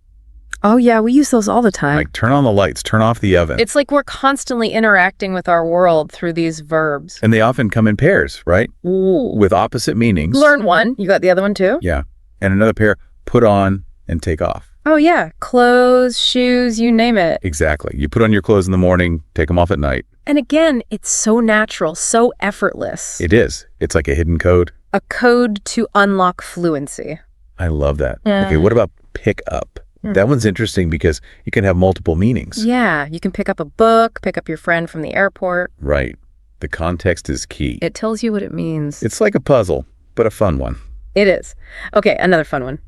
Oh, yeah, we use those all the time. Like turn on the lights, turn off the oven. It's like we're constantly interacting with our world through these verbs. And they often come in pairs, right? Ooh. With opposite meanings. Learn one. You got the other one too? Yeah. And another pair, put on and take off. Oh, yeah. Clothes, shoes, you name it. Exactly. You put on your clothes in the morning, take them off at night. And again, it's so natural, so effortless. It is. It's like a hidden code. A code to unlock fluency. I love that. Okay, what about pick up? That one's interesting because it can have multiple meanings. Yeah, you can pick up a book, pick up your friend from the airport. Right. The context is key. It tells you what it means. It's like a puzzle, but a fun one. It is. Okay, another fun one.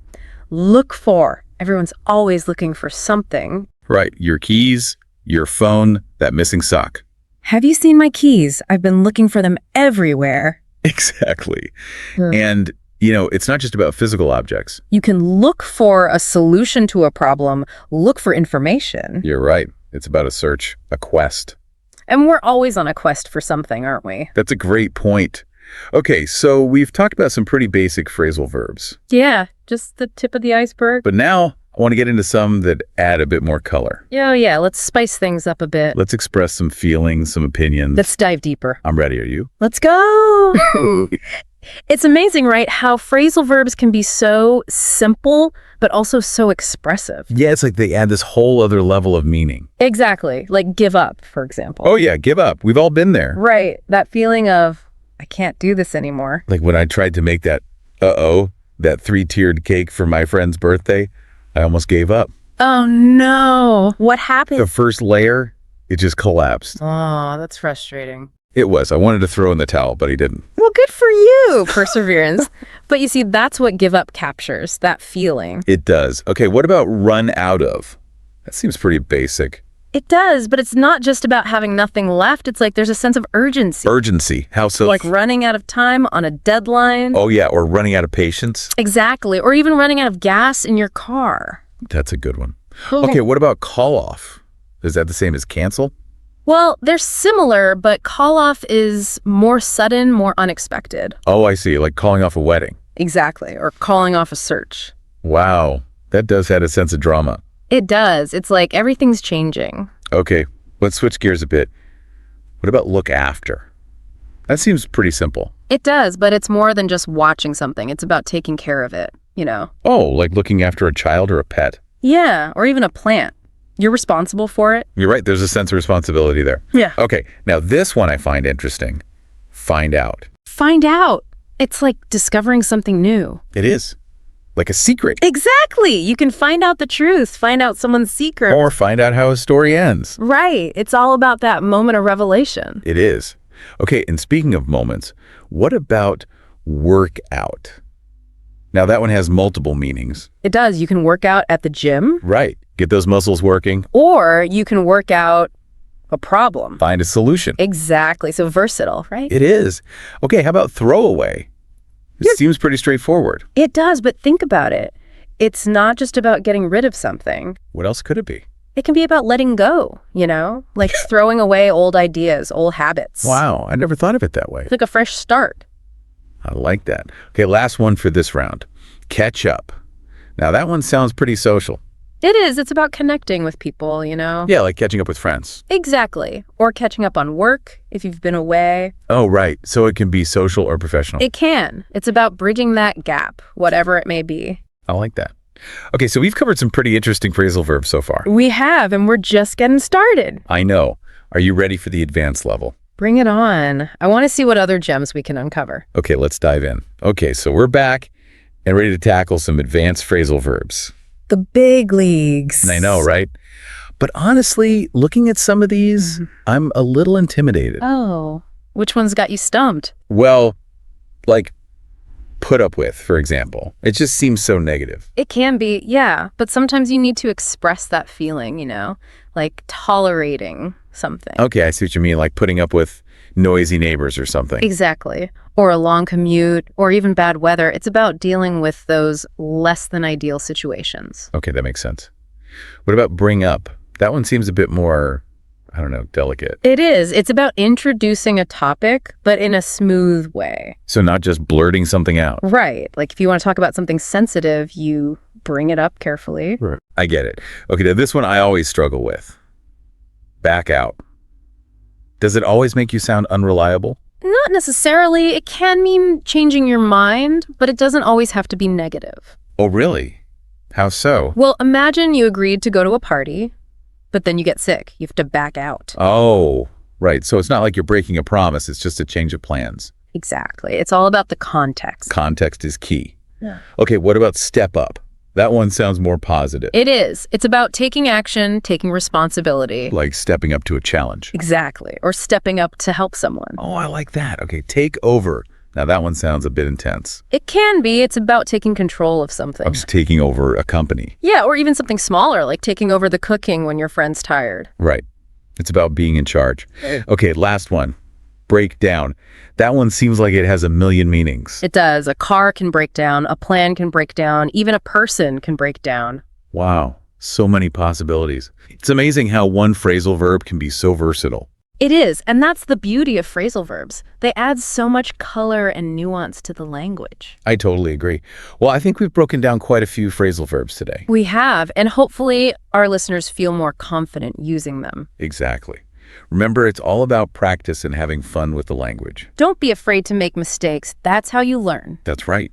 Look for. Everyone's always looking for something. Right. Your keys, your phone, that missing sock. Have you seen my keys? I've been looking for them everywhere. Exactly. And, it's not just about physical objects. You can look for a solution to a problem, look for information. You're right. It's about a search, a quest. And we're always on a quest for something, aren't we? That's a great point. Okay, so we've talked about some pretty basic phrasal verbs. Yeah, just the tip of the iceberg. But now I want to get into some that add a bit more color. Yeah, let's spice things up a bit. Let's express some feelings, some opinions. Let's dive deeper. I'm ready. Are you? Let's go! It's amazing, right, how phrasal verbs can be so simple, but also so expressive. Yeah, it's like they add this whole other level of meaning. Exactly. Like give up, for example. Oh, yeah, give up. We've all been there. Right. That feeling of, I can't do this anymore. Like when I tried to make that, that 3-tiered cake for my friend's birthday, I almost gave up. Oh, no. What happened? The first layer, it just collapsed. Oh, that's frustrating. It was. I wanted to throw in the towel, but he didn't. Well, good for you, perseverance. But you see, that's what give up captures, that feeling. It does. Okay, what about run out of? That seems pretty basic. It does, but it's not just about having nothing left. It's like there's a sense of urgency. Urgency. How so? Like running out of time on a deadline. Oh, yeah, or running out of patience. Exactly. Or even running out of gas in your car. That's a good one. Okay, what about call off? Is that the same as cancel? Well, they're similar, but call off is more sudden, more unexpected. Oh, I see. Like calling off a wedding. Exactly. Or calling off a search. Wow. That does add a sense of drama. It does. It's like everything's changing. Okay, let's switch gears a bit. What about look after? That seems pretty simple. It does, but it's more than just watching something. It's about taking care of it, Oh, like looking after a child or a pet. Yeah, or even a plant. You're responsible for it. You're right. There's a sense of responsibility there. Yeah. Okay. Now this one I find interesting. Find out. Find out. It's like discovering something new. It is. Like a secret. Exactly. You can find out the truth, find out someone's secret. Or find out how a story ends. Right. It's all about that moment of revelation. It is. Okay. And speaking of moments, what about work out? Now that one has multiple meanings. It does. You can work out at the gym. Right. Get those muscles working. Or you can work out a problem. Find a solution. Exactly. So versatile, right? It is. Okay, how about throwaway? It seems pretty straightforward. It does, but think about it. It's not just about getting rid of something. What else could it be? It can be about letting go, like throwing away old ideas, old habits. Wow, I never thought of it that way. It's like a fresh start. I like that. Okay, last one for this round. Catch up. Now that one sounds pretty social. It is. It's about connecting with people, Yeah, like catching up with friends. Exactly. Or catching up on work if you've been away. Oh, right. So it can be social or professional. It can. It's about bridging that gap, whatever it may be. I like that. Okay, so we've covered some pretty interesting phrasal verbs so far. We have, and we're just getting started. I know. Are you ready for the advanced level? Bring it on. I want to see what other gems we can uncover. Okay, let's dive in. Okay, so we're back and ready to tackle some advanced phrasal verbs. The big leagues. I know, right? But honestly, looking at some of these, I'm a little intimidated. Oh, which one's got you stumped? Well, like put up with, for example. It just seems so negative. It can be, yeah. But sometimes you need to express that feeling, like tolerating something. Okay, I see what you mean, like putting up with noisy neighbors or something. Exactly. Or a long commute, or even bad weather. It's about dealing with those less than ideal situations. Okay, that makes sense. What about bring up? That one seems a bit more, I don't know, delicate. It is. It's about introducing a topic, but in a smooth way. So not just blurting something out. Right. Like if you want to talk about something sensitive, you bring it up carefully. Right. I get it. Okay, now this one I always struggle with. Back out. Does it always make you sound unreliable? Not necessarily. It can mean changing your mind, but it doesn't always have to be negative. Oh, really? How so? Well, imagine you agreed to go to a party, but then you get sick. You have to back out. Oh, right. So it's not like you're breaking a promise. It's just a change of plans. Exactly. It's all about the context. Context is key. Yeah. Okay, what about step up? That one sounds more positive. It is. It's about taking action, taking responsibility. Like stepping up to a challenge. Exactly. Or stepping up to help someone. Oh, I like that. Okay, take over. Now that one sounds a bit intense. It can be. It's about taking control of something. I'm just taking over a company. Yeah, or even something smaller, like taking over the cooking when your friend's tired. Right. It's about being in charge. Okay, last one. Break down. That one seems like it has a million meanings. It does. A car can break down, a plan can break down, even a person can break down. Wow, so many possibilities. It's amazing how one phrasal verb can be so versatile. It is, and that's the beauty of phrasal verbs. They add so much color and nuance to the language. I totally agree. Well, I think we've broken down quite a few phrasal verbs today. We have, and hopefully our listeners feel more confident using them. Exactly. Remember, it's all about practice and having fun with the language. Don't be afraid to make mistakes. That's how you learn. That's right.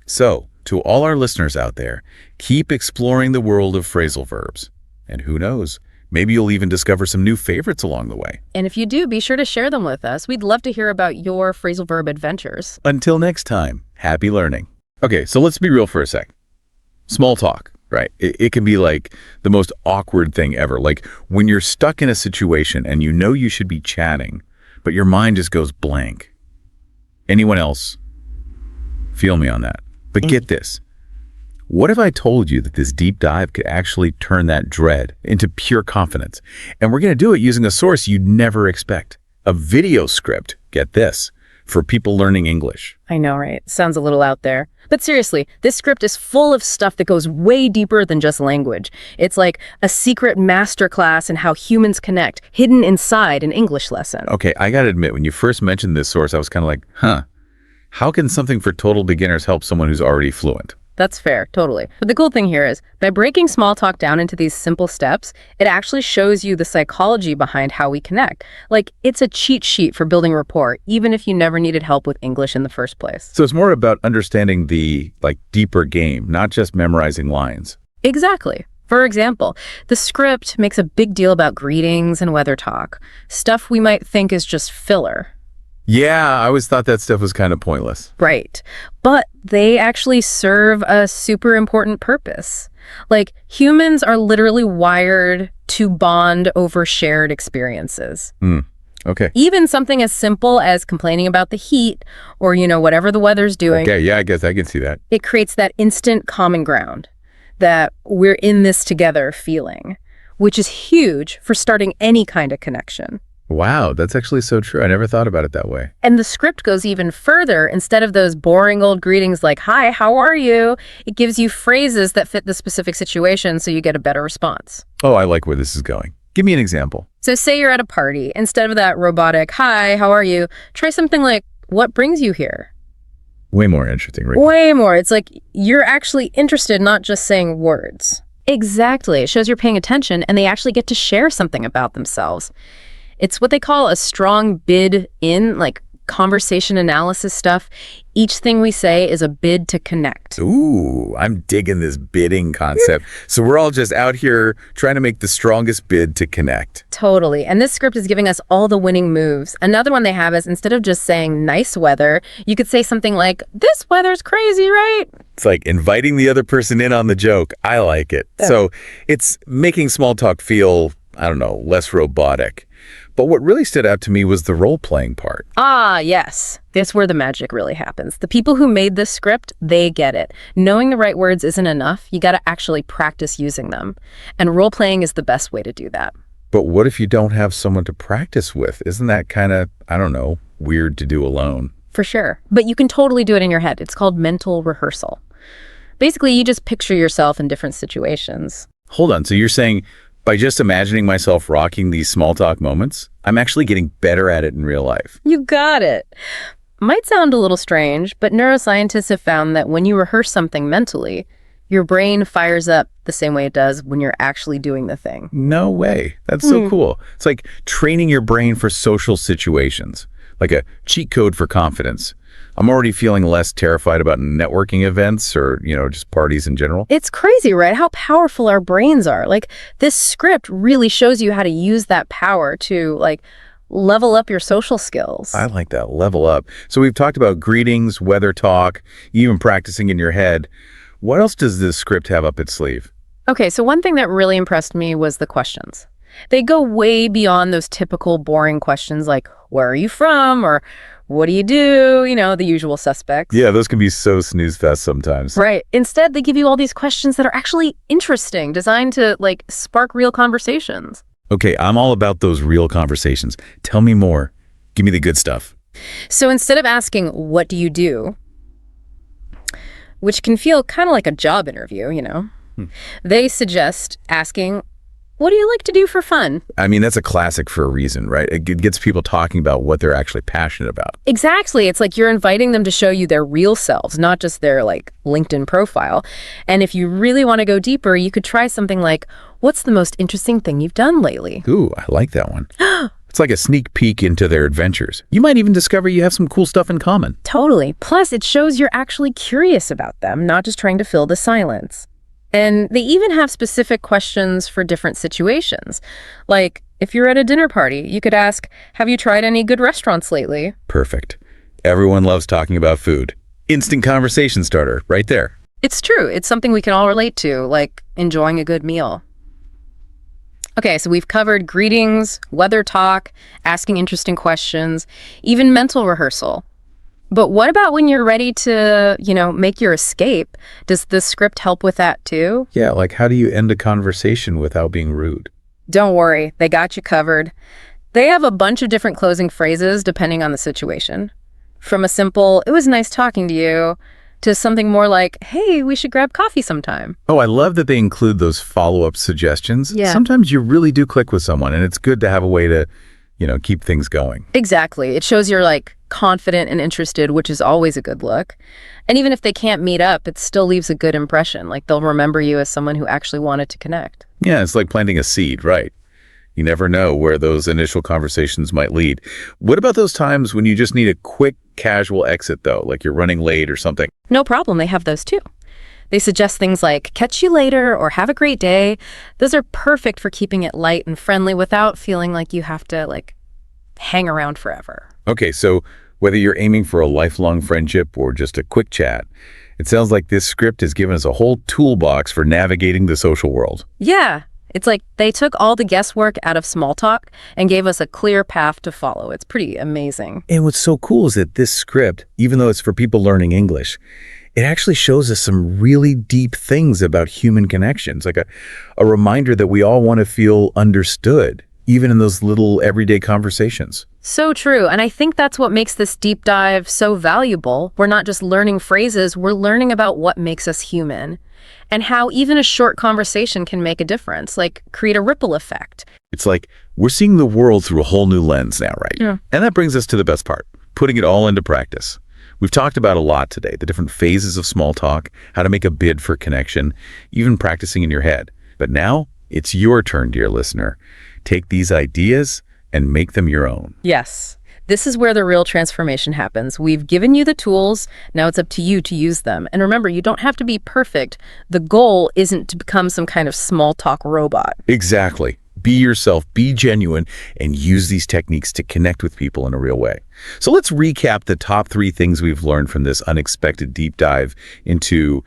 So, to all our listeners out there, keep exploring the world of phrasal verbs. And who knows, maybe you'll even discover some new favorites along the way. And if you do, be sure to share them with us. We'd love to hear about your phrasal verb adventures. Until next time, happy learning. Okay, so let's be real for a sec. Small talk, right? It can be like the most awkward thing ever. Like when you're stuck in a situation and you know you should be chatting, but your mind just goes blank. Anyone else? Feel me on that. But get this. What if I told you that this deep dive could actually turn that dread into pure confidence? And we're going to do it using a source you'd never expect. A video script, get this, for people learning English. I know, right? Sounds a little out there. But seriously, this script is full of stuff that goes way deeper than just language. It's like a secret masterclass in how humans connect, hidden inside an English lesson. Okay, I got to admit, when you first mentioned this source, I was kind of like, how can something for total beginners help someone who's already fluent? That's fair, totally. But the cool thing here is, by breaking small talk down into these simple steps, it actually shows you the psychology behind how we connect. Like, it's a cheat sheet for building rapport, even if you never needed help with English in the first place. So it's more about understanding the, deeper game, not just memorizing lines. Exactly. For example, the script makes a big deal about greetings and weather talk, stuff we might think is just filler. Yeah, I always thought that stuff was kind of pointless. Right. But they actually serve a super important purpose. Like, humans are literally wired to bond over shared experiences. Okay. Even something as simple as complaining about the heat or, whatever the weather's doing. Okay, yeah, I guess I can see that. It creates that instant common ground, that we're in this together feeling, which is huge for starting any kind of connection. Wow, that's actually so true. I never thought about it that way. And the script goes even further. Instead of those boring old greetings like, "Hi, how are you?" it gives you phrases that fit the specific situation so you get a better response. Oh, I like where this is going. Give me an example. So say you're at a party. Instead of that robotic, "Hi, how are you?" try something like, "What brings you here?" Way more interesting, right? Way more. It's like you're actually interested, not just saying words. Exactly. It shows you're paying attention and they actually get to share something about themselves. It's what they call a strong bid in, like conversation analysis stuff. Each thing we say is a bid to connect. Ooh, I'm digging this bidding concept. So we're all just out here trying to make the strongest bid to connect. Totally. And this script is giving us all the winning moves. Another one they have is, instead of just saying nice weather, you could say something like, "This weather's crazy, right?" It's like inviting the other person in on the joke. I like it. Yeah. So it's making small talk feel, less robotic. But what really stood out to me was the role-playing part. Ah, yes. That's where the magic really happens. The people who made this script, they get it. Knowing the right words isn't enough. You got to actually practice using them. And role-playing is the best way to do that. But what if you don't have someone to practice with? Isn't that kind of, weird to do alone? For sure. But you can totally do it in your head. It's called mental rehearsal. Basically, you just picture yourself in different situations. Hold on. So you're saying By just imagining myself rocking these small talk moments, I'm actually getting better at it in real life. You got it. Might sound a little strange, but neuroscientists have found that when you rehearse something mentally, your brain fires up the same way it does when you're actually doing the thing. No way. That's so cool. It's like training your brain for social situations, like a cheat code for confidence. I'm already feeling less terrified about networking events or, just parties in general. It's crazy, right? How powerful our brains are. Like, this script really shows you how to use that power to, level up your social skills. I like that, level up. So we've talked about greetings, weather talk, even practicing in your head. What else does this script have up its sleeve? Okay, so one thing that really impressed me was the questions. They go way beyond those typical boring questions like, where are you from? Or what do you do? The usual suspects. Yeah, those can be so snooze fest sometimes. Right. Instead, they give you all these questions that are actually interesting, designed to, spark real conversations. Okay, I'm all about those real conversations. Tell me more. Give me the good stuff. So instead of asking, what do you do? Which can feel kind of like a job interview, They suggest asking, what do you like to do for fun? I mean, that's a classic for a reason, right? It gets people talking about what they're actually passionate about. Exactly. It's like you're inviting them to show you their real selves, not just their LinkedIn profile. And if you really want to go deeper, you could try something like, what's the most interesting thing you've done lately? Ooh, I like that one. It's like a sneak peek into their adventures. You might even discover you have some cool stuff in common. Totally. Plus, it shows you're actually curious about them, not just trying to fill the silence. And they even have specific questions for different situations. Like, if you're at a dinner party, you could ask, have you tried any good restaurants lately? Perfect. Everyone loves talking about food. Instant conversation starter, right there. It's true. It's something we can all relate to, like enjoying a good meal. Okay, so we've covered greetings, weather talk, asking interesting questions, even mental rehearsal. But what about when you're ready to, make your escape? Does the script help with that too? Yeah, like how do you end a conversation without being rude? Don't worry, they got you covered. They have a bunch of different closing phrases depending on the situation. From a simple, it was nice talking to you, to something more like, hey, we should grab coffee sometime. Oh, I love that they include those follow-up suggestions. Yeah. Sometimes you really do click with someone, and it's good to have a way to, keep things going. Exactly. It shows you're confident and interested, which is always a good look. And even if they can't meet up, it still leaves a good impression. They'll remember you as someone who actually wanted to connect. Yeah, it's like planting a seed, right? You never know where those initial conversations might lead. What about those times when you just need a quick, casual exit, though, like you're running late or something? No problem. They have those too. They suggest things like, catch you later or have a great day. Those are perfect for keeping it light and friendly without feeling like you have to, hang around forever. Okay, so whether you're aiming for a lifelong friendship or just a quick chat, it sounds like this script has given us a whole toolbox for navigating the social world. Yeah. It's like they took all the guesswork out of small talk and gave us a clear path to follow. It's pretty amazing. And what's so cool is that this script, even though it's for people learning English, it actually shows us some really deep things about human connections, like a reminder that we all want to feel understood, even in those little everyday conversations. So true. And I think that's what makes this deep dive so valuable. We're not just learning phrases, we're learning about what makes us human and how even a short conversation can make a difference, create a ripple effect. It's like we're seeing the world through a whole new lens now, right? Yeah. And that brings us to the best part, putting it all into practice. We've talked about a lot today, the different phases of small talk, how to make a bid for connection, even practicing in your head. But now it's your turn, dear listener. Take these ideas and make them your own. Yes. This is where the real transformation happens. We've given you the tools. Now it's up to you to use them. And remember, you don't have to be perfect. The goal isn't to become some kind of small talk robot. Exactly. Be yourself, be genuine, and use these techniques to connect with people in a real way. So let's recap the top 3 things we've learned from this unexpected deep dive into,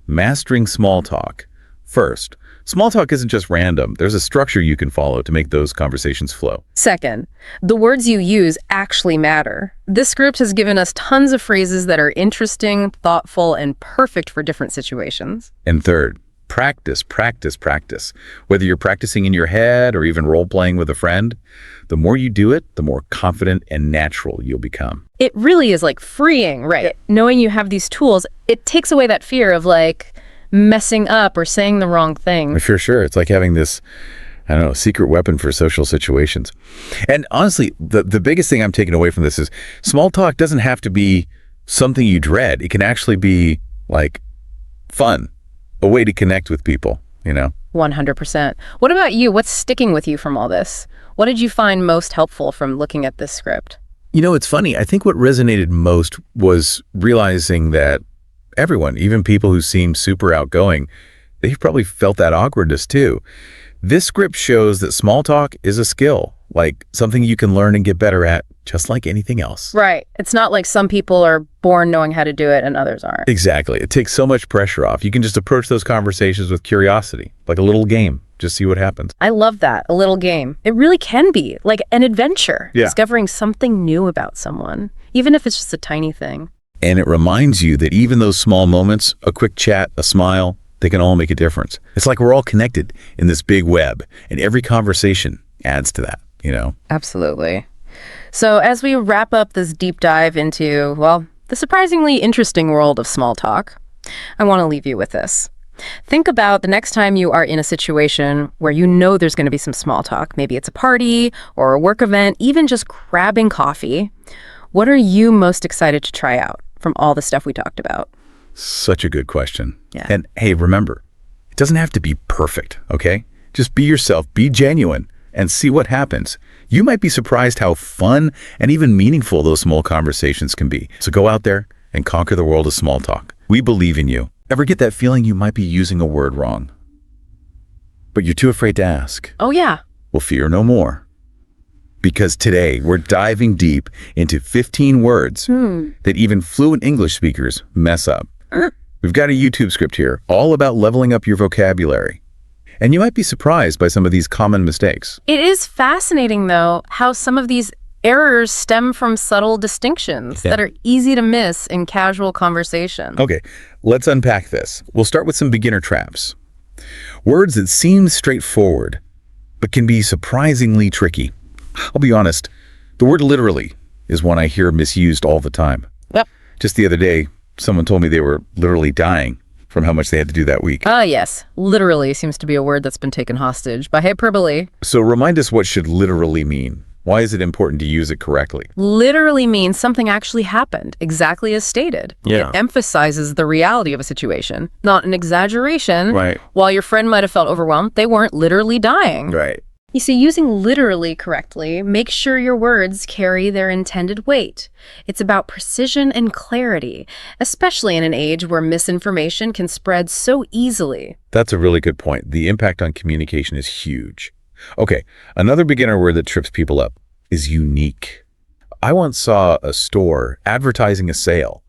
mastering small talk. First, small talk isn't just random. There's a structure you can follow to make those conversations flow. Second, the words you use actually matter. This script has given us tons of phrases that are interesting, thoughtful, and perfect for different situations. And third, practice, practice, practice. Whether you're practicing in your head or even role-playing with a friend, the more you do it, the more confident and natural you'll become. It really is freeing, right? Knowing you have these tools, it takes away that fear of messing up or saying the wrong thing. For sure. It's like having this, I don't know, secret weapon for social situations. And honestly, the biggest thing I'm taking away from this is small talk doesn't have to be something you dread. It can actually be like fun, a way to connect with people, 100%. What about you? What's sticking with you from all this? What did you find most helpful from looking at this script? It's funny. I think what resonated most was realizing that everyone, even people who seem super outgoing, they've probably felt that awkwardness too. This script shows that small talk is a skill, like something you can learn and get better at, just like anything else. Right. It's not like some people are born knowing how to do it and others aren't. Exactly. It takes so much pressure off. You can just approach those conversations with curiosity, like a little game. Just see what happens. I love that, a little game. It really can be like an adventure, Yeah. discovering something new about someone, even if it's just a tiny thing. And it reminds you that even those small moments, a quick chat, a smile, they can all make a difference. It's like we're all connected in this big web, and every conversation adds to that, Absolutely. So as we wrap up this deep dive into, well, the surprisingly interesting world of small talk, I want to leave you with this. Think about the next time you are in a situation where there's going to be some small talk. Maybe it's a party or a work event, even just grabbing coffee. What are you most excited to try out from all the stuff we talked about? Such a good question. Yeah. And hey, remember, it doesn't have to be perfect, okay? Just be yourself, be genuine, and see what happens. You might be surprised how fun and even meaningful those small conversations can be. So go out there and conquer the world of small talk. We believe in you. Ever get that feeling you might be using a word wrong, but you're too afraid to ask? Oh, yeah. Well, fear no more. Because today we're diving deep into 15 words that even fluent English speakers mess up. We've got a YouTube script here all about leveling up your vocabulary. And you might be surprised by some of these common mistakes. It is fascinating, though, how some of these errors stem from subtle distinctions that are easy to miss in casual conversation. Okay, let's unpack this. We'll start with some beginner traps. Words that seem straightforward, but can be surprisingly tricky. I'll be honest, the word literally is one I hear misused all the time. Yep. Just the other day, someone told me they were literally dying from how much they had to do that week. Ah, yes. Literally seems to be a word that's been taken hostage by hyperbole. So remind us, what should literally mean? Why is it important to use it correctly? Literally means something actually happened, exactly as stated. Yeah. It emphasizes the reality of a situation, not an exaggeration. Right. While your friend might have felt overwhelmed, they weren't literally dying. Right. You see, using literally correctly makes sure your words carry their intended weight. It's about precision and clarity, especially in an age where misinformation can spread so easily. That's a really good point. The impact on communication is huge. Okay, another beginner word that trips people up is unique. I once saw a store advertising a sale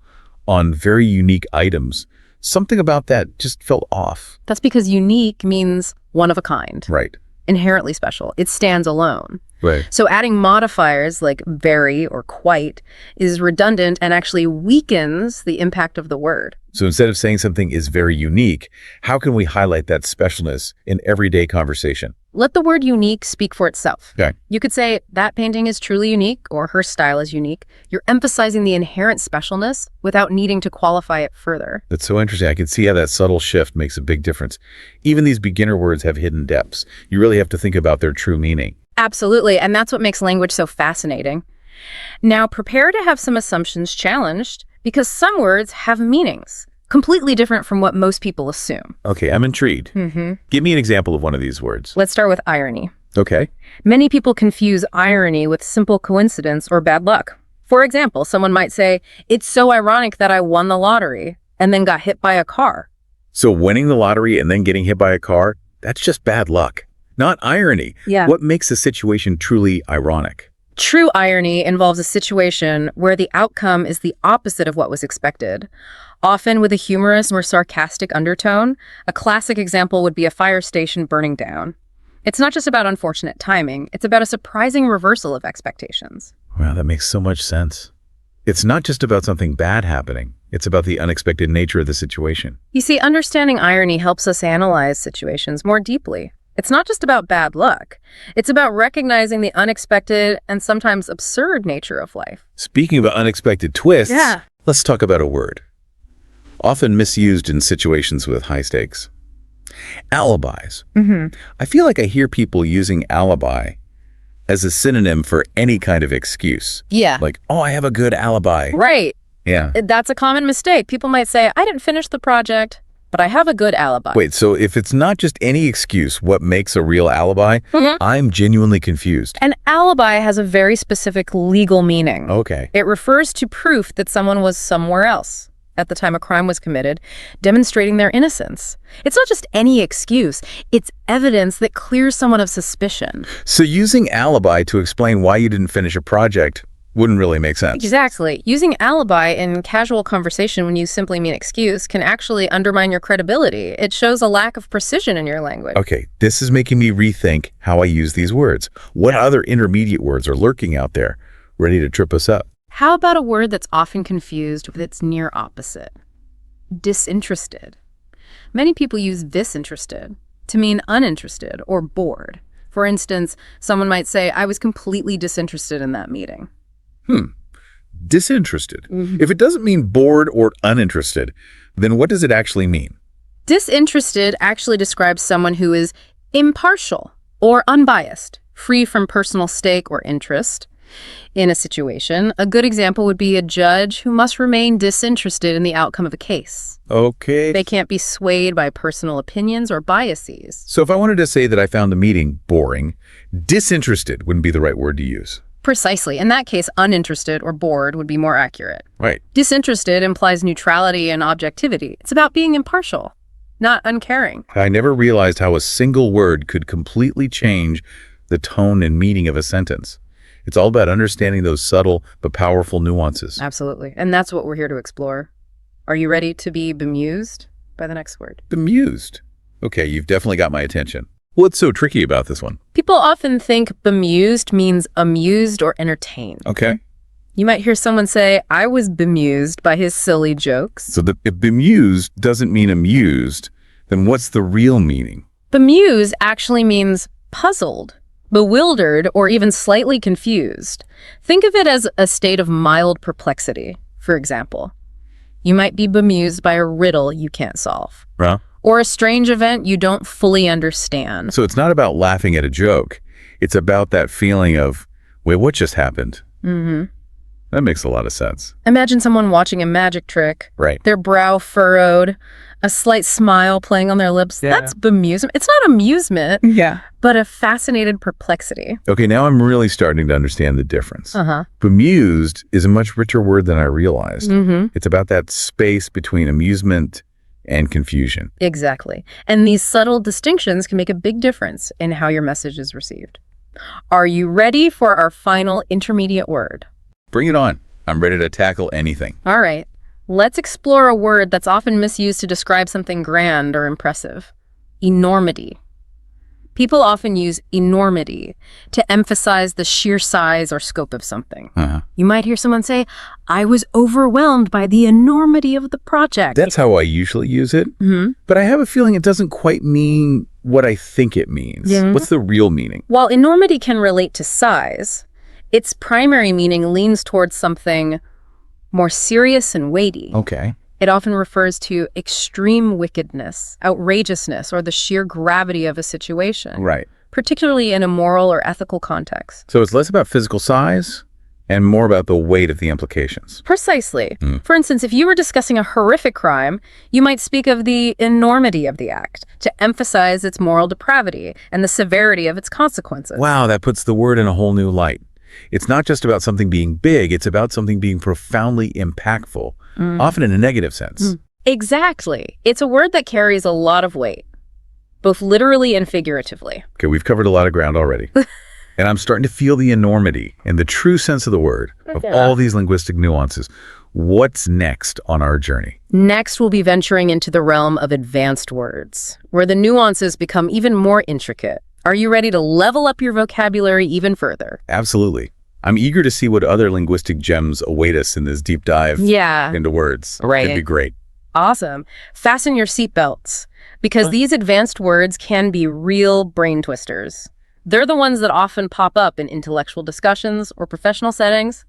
on very unique items. Something about that just felt off. That's because unique means one of a kind. Right. Inherently special. It stands alone. Right. So adding modifiers like very or quite is redundant and actually weakens the impact of the word. So instead of saying something is very unique, how can we highlight that specialness in everyday conversation? Let the word unique speak for itself. Okay. You could say that painting is truly unique or her style is unique. You're emphasizing the inherent specialness without needing to qualify it further. That's so interesting. I can see how that subtle shift makes a big difference. Even these beginner words have hidden depths. You really have to think about their true meaning. Absolutely, and that's what makes language so fascinating. Now, prepare to have some assumptions challenged because some words have meanings completely different from what most people assume. Okay, I'm intrigued. Give me an example of one of these words. Let's start with irony. Okay. Many people confuse irony with simple coincidence or bad luck. For example, someone might say, "It's so ironic that I won the lottery and then got hit by a car." So winning the lottery and then getting hit by a car, that's just bad luck, not irony. Yeah. What makes a situation truly ironic? True irony involves a situation where the outcome is the opposite of what was expected, often with a humorous or sarcastic undertone. A classic example would be a fire station burning down. It's not just about unfortunate timing, it's about a surprising reversal of expectations. Wow, that makes so much sense. It's not just about something bad happening. It's about the unexpected nature of the situation. You see, understanding irony helps us analyze situations more deeply. It's not just about bad luck. It's about recognizing the unexpected and sometimes absurd nature of life. Speaking of unexpected twists, Yeah. let's talk about a word. often misused in situations with high stakes. Alibis. Mm-hmm. I feel like I hear people using alibi as a synonym for any kind of excuse. Yeah. Like, oh, I have a good alibi. Right. Yeah. That's a common mistake. People might say, I didn't finish the project, but I have a good alibi. Wait, so if it's not just any excuse, what makes a real alibi? I'm genuinely confused. An alibi has a very specific legal meaning. Okay. It refers to proof that someone was somewhere else at the time a crime was committed, demonstrating their innocence. It's not just any excuse. It's evidence that clears someone of suspicion. So using alibi to explain why you didn't finish a project wouldn't really make sense. Exactly. Using alibi in casual conversation when you simply mean excuse can actually undermine your credibility. It shows a lack of precision in your language. Okay, this is making me rethink how I use these words. What other intermediate words are lurking out there, ready to trip us up? How about a word that's often confused with its near opposite? Disinterested. Many people use disinterested to mean uninterested or bored. For instance, someone might say, I was completely disinterested in that meeting. Disinterested. If it doesn't mean bored or uninterested, then what does it actually mean? Disinterested actually describes someone who is impartial or unbiased, free from personal stake or interest in a situation. A good example would be a judge who must remain disinterested in the outcome of a case. Okay. They can't be swayed by personal opinions or biases. So if I wanted to say that I found the meeting boring, disinterested wouldn't be the right word to use. Precisely. In that case, uninterested or bored would be more accurate. Right. Disinterested implies neutrality and objectivity. It's about being impartial, not uncaring. I never realized how a single word could completely change the tone and meaning of a sentence. It's all about understanding those subtle but powerful nuances. Absolutely. And that's what we're here to explore. Are you ready to be bemused by the next word? Bemused. Okay, you've definitely got my attention. What's so tricky about this one? People often think bemused means amused or entertained. Okay. You might hear someone say, I was bemused by his silly jokes. So if bemused doesn't mean amused, then what's the real meaning? Bemused actually means puzzled, bewildered, or even slightly confused. Think of it as a state of mild perplexity, for example. You might be bemused by a riddle you can't solve. Huh? Or a strange event you don't fully understand. So it's not about laughing at a joke. It's about that feeling of, wait, what just happened? That makes a lot of sense. Imagine someone watching a magic trick. Right. Their brow furrowed, a slight smile playing on their lips. Yeah. That's bemusement. It's not amusement, but a fascinated perplexity. Okay, now I'm really starting to understand the difference. Uh-huh. Bemused is a much richer word than I realized. Mm-hmm. It's about that space between amusement and confusion. Exactly. And these subtle distinctions can make a big difference in how your message is received. Are you ready for our final intermediate word? Bring it on. I'm ready to tackle anything. All right. Let's explore a word that's often misused to describe something grand or impressive. Enormity. People often use enormity to emphasize the sheer size or scope of something. You might hear someone say, I was overwhelmed by the enormity of the project. That's how I usually use it. But I have a feeling it doesn't quite mean what I think it means. What's the real meaning? While enormity can relate to size, its primary meaning leans towards something more serious and weighty. Okay. It often refers to extreme wickedness, outrageousness, or the sheer gravity of a situation. Right. Particularly in a moral or ethical context. So it's less about physical size and more about the weight of the implications. Precisely. For instance, if you were discussing a horrific crime, you might speak of the enormity of the act to emphasize its moral depravity and the severity of its consequences. Wow, that puts the word in a whole new light. It's not just about something being big, it's about something being profoundly impactful, often in a negative sense. Exactly. It's a word that carries a lot of weight, both literally and figuratively. Okay, we've covered a lot of ground already. And I'm starting to feel the enormity and the true sense of the word, of all these linguistic nuances. What's next on our journey? Next, we'll be venturing into the realm of advanced words, where the nuances become even more intricate. Are you ready to level up your vocabulary even further? Absolutely. I'm eager to see what other linguistic gems await us in this deep dive into words. Right. It'd be great. Awesome. Fasten your seatbelts, because these advanced words can be real brain twisters. They're the ones that often pop up in intellectual discussions or professional settings,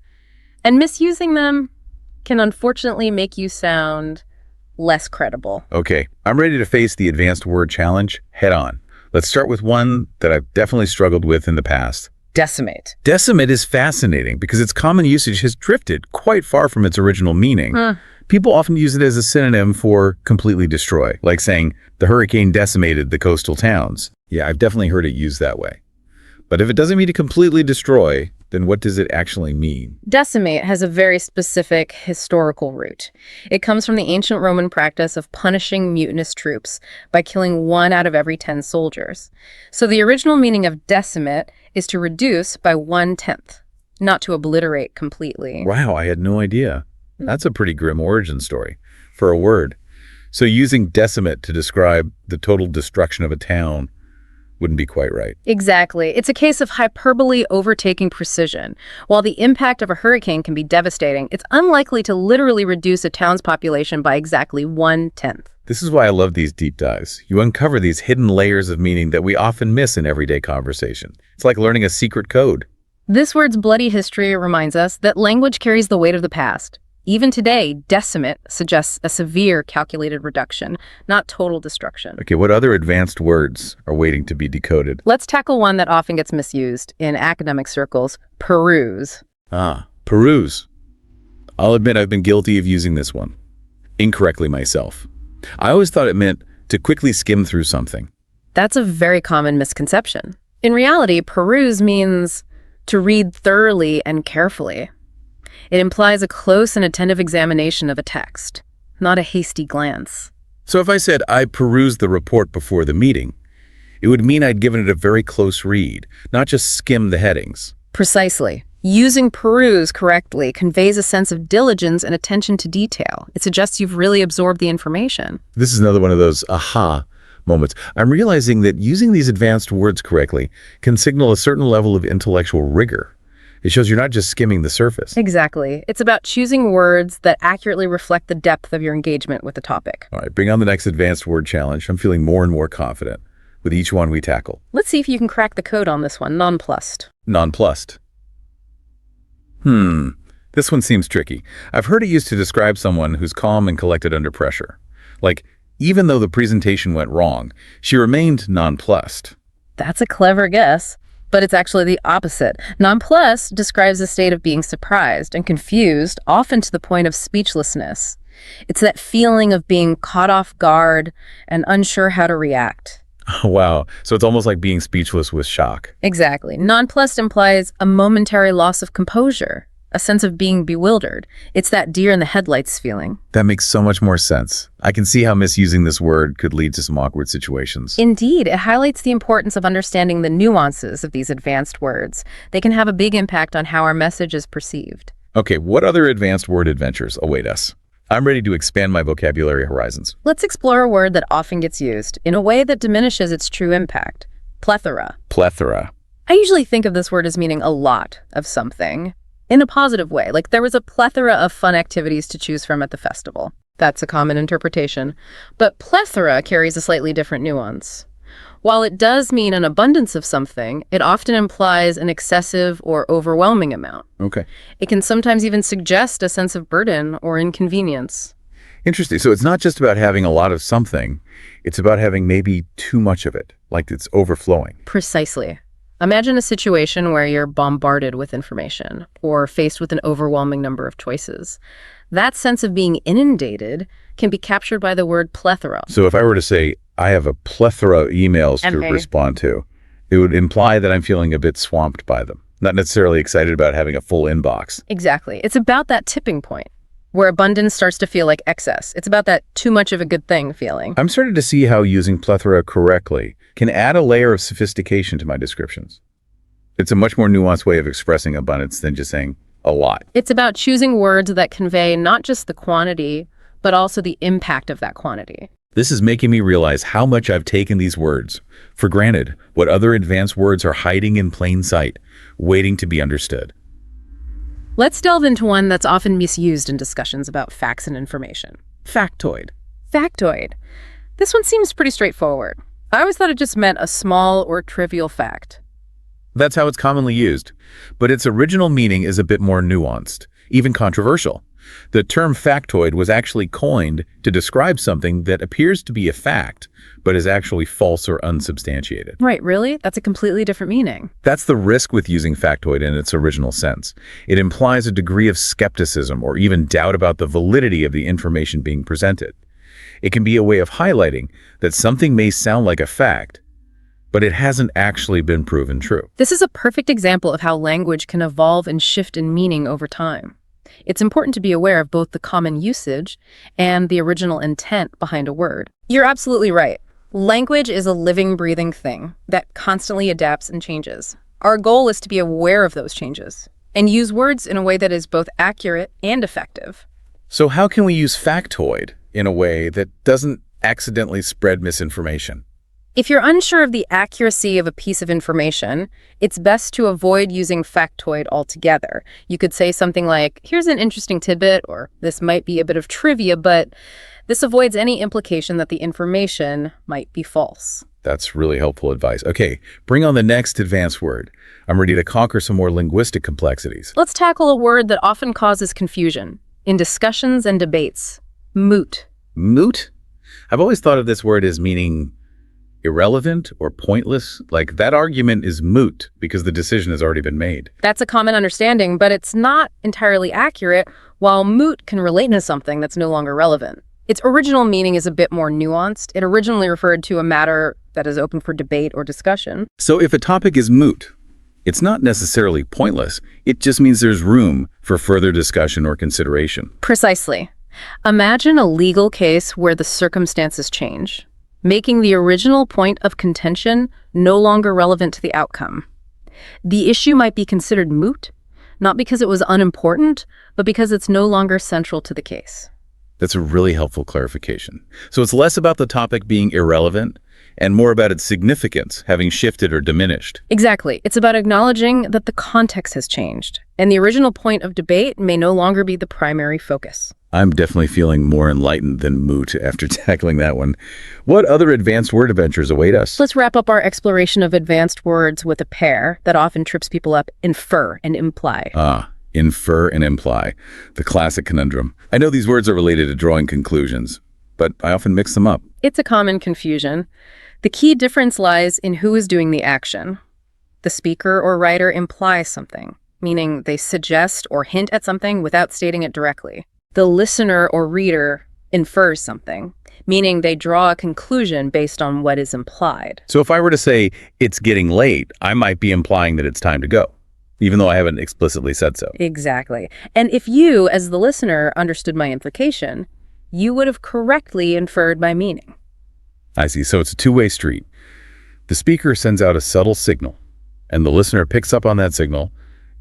and misusing them can unfortunately make you sound less credible. Okay, I'm ready to face the advanced word challenge head on. Let's start with one that I've definitely struggled with in the past. Decimate. Decimate is fascinating because its common usage has drifted quite far from its original meaning. People often use it as a synonym for completely destroy, like saying the hurricane decimated the coastal towns. Yeah, I've definitely heard it used that way. But if it doesn't mean to completely destroy, then what does it actually mean? Decimate has a very specific historical root. It comes from the ancient Roman practice of punishing mutinous troops by killing 1 out of every 10 soldiers. So the original meaning of decimate is to reduce by 1/10, not to obliterate completely. Wow, I had no idea. That's a pretty grim origin story for a word. So using decimate to describe the total destruction of a town wouldn't be quite right. Exactly. It's a case of hyperbole overtaking precision. While the impact of a hurricane can be devastating, it's unlikely to literally reduce a town's population by exactly 1/10. This is why I love these deep dives. You uncover these hidden layers of meaning that we often miss in everyday conversation. It's like learning a secret code. This word's bloody history reminds us that language carries the weight of the past. Even today, decimate suggests a severe calculated reduction, not total destruction. Okay, what other advanced words are waiting to be decoded? Let's tackle one that often gets misused in academic circles: peruse. Peruse. I'll admit I've been guilty of using this one incorrectly myself. I always thought it meant to quickly skim through something. That's a very common misconception. In reality, peruse means to read thoroughly and carefully. It implies a close and attentive examination of a text, not a hasty glance. So if I said I perused the report before the meeting, it would mean I'd given it a very close read, not just skim the headings. Precisely. Using peruse correctly conveys a sense of diligence and attention to detail. It suggests you've really absorbed the information. This is another one of those aha moments. I'm realizing that using these advanced words correctly can signal a certain level of intellectual rigor. It shows you're not just skimming the surface. Exactly. It's about choosing words that accurately reflect the depth of your engagement with the topic. All right, bring on the next advanced word challenge. I'm feeling more and more confident with each one we tackle. Let's see if you can crack the code on this one. Nonplussed. Nonplussed. This one seems tricky. I've heard it used to describe someone who's calm and collected under pressure. Like, even though the presentation went wrong, she remained nonplussed. That's a clever guess, but it's actually the opposite. Nonplussed describes a state of being surprised and confused, often to the point of speechlessness. It's that feeling of being caught off guard and unsure how to react. Wow, so it's almost like being speechless with shock. Exactly. Nonplussed implies a momentary loss of composure, a sense of being bewildered. It's that deer in the headlights feeling. That makes so much more sense. I can see how misusing this word could lead to some awkward situations. Indeed, it highlights the importance of understanding the nuances of these advanced words. They can have a big impact on how our message is perceived. Okay, what other advanced word adventures await us? I'm ready to expand my vocabulary horizons. Let's explore a word that often gets used in a way that diminishes its true impact. Plethora. Plethora. I usually think of this word as meaning a lot of something in a positive way, like there was a plethora of fun activities to choose from at the festival. That's a common interpretation. But plethora carries a slightly different nuance. While it does mean an abundance of something, it often implies an excessive or overwhelming amount. Okay. It can sometimes even suggest a sense of burden or inconvenience. Interesting. So it's not just about having a lot of something, it's about having maybe too much of it, like it's overflowing. Precisely. Imagine a situation where you're bombarded with information or faced with an overwhelming number of choices. That sense of being inundated can be captured by the word plethora. So if I were to say, I have a plethora of emails to respond to, it would imply that I'm feeling a bit swamped by them, not necessarily excited about having a full inbox. Exactly. It's about that tipping point where abundance starts to feel like excess. It's about that too much of a good thing feeling. I'm starting to see how using plethora correctly can add a layer of sophistication to my descriptions. It's a much more nuanced way of expressing abundance than just saying a lot. It's about choosing words that convey not just the quantity, but also the impact of that quantity. This is making me realize how much I've taken these words for granted, what other advanced words are hiding in plain sight, waiting to be understood. Let's delve into one that's often misused in discussions about facts and information. Factoid. Factoid. This one seems pretty straightforward. I always thought it just meant a small or trivial fact. That's how it's commonly used, but its original meaning is a bit more nuanced, even controversial. The term factoid was actually coined to describe something that appears to be a fact, but is actually false or unsubstantiated. Right, really? That's a completely different meaning. That's the risk with using factoid in its original sense. It implies a degree of skepticism or even doubt about the validity of the information being presented. It can be a way of highlighting that something may sound like a fact, but it hasn't actually been proven true. This is a perfect example of how language can evolve and shift in meaning over time. It's important to be aware of both the common usage and the original intent behind a word. You're absolutely right. Language is a living, breathing thing that constantly adapts and changes. Our goal is to be aware of those changes and use words in a way that is both accurate and effective. So how can we use factoid in a way that doesn't accidentally spread misinformation? If you're unsure of the accuracy of a piece of information, it's best to avoid using factoid altogether. You could say something like, here's an interesting tidbit, or this might be a bit of trivia, but this avoids any implication that the information might be false. That's really helpful advice. Okay, bring on the next advanced word. I'm ready to conquer some more linguistic complexities. Let's tackle a word that often causes confusion in discussions and debates. Moot. Moot? I've always thought of this word as meaning irrelevant or pointless. Like that argument is moot because the decision has already been made. That's a common understanding, but it's not entirely accurate. While moot can relate to something that's no longer relevant, its original meaning is a bit more nuanced. It originally referred to a matter that is open for debate or discussion. So if a topic is moot, it's not necessarily pointless. It just means there's room for further discussion or consideration. Precisely. Imagine a legal case where the circumstances change, making the original point of contention no longer relevant to the outcome. The issue might be considered moot, not because it was unimportant, but because it's no longer central to the case. That's a really helpful clarification. So it's less about the topic being irrelevant and more about its significance having shifted or diminished. Exactly. It's about acknowledging that the context has changed, and the original point of debate may no longer be the primary focus. I'm definitely feeling more enlightened than moot after tackling that one. What other advanced word adventures await us? Let's wrap up our exploration of advanced words with a pair that often trips people up: infer and imply. Infer and imply, the classic conundrum. I know these words are related to drawing conclusions, but I often mix them up. It's a common confusion. The key difference lies in who is doing the action. The speaker or writer implies something, meaning they suggest or hint at something without stating it directly. The listener or reader infers something, meaning they draw a conclusion based on what is implied. So if I were to say, it's getting late, I might be implying that it's time to go, even though I haven't explicitly said so. Exactly. And if you, as the listener, understood my implication, you would have correctly inferred my meaning. I see. So it's a two-way street. The speaker sends out a subtle signal, and the listener picks up on that signal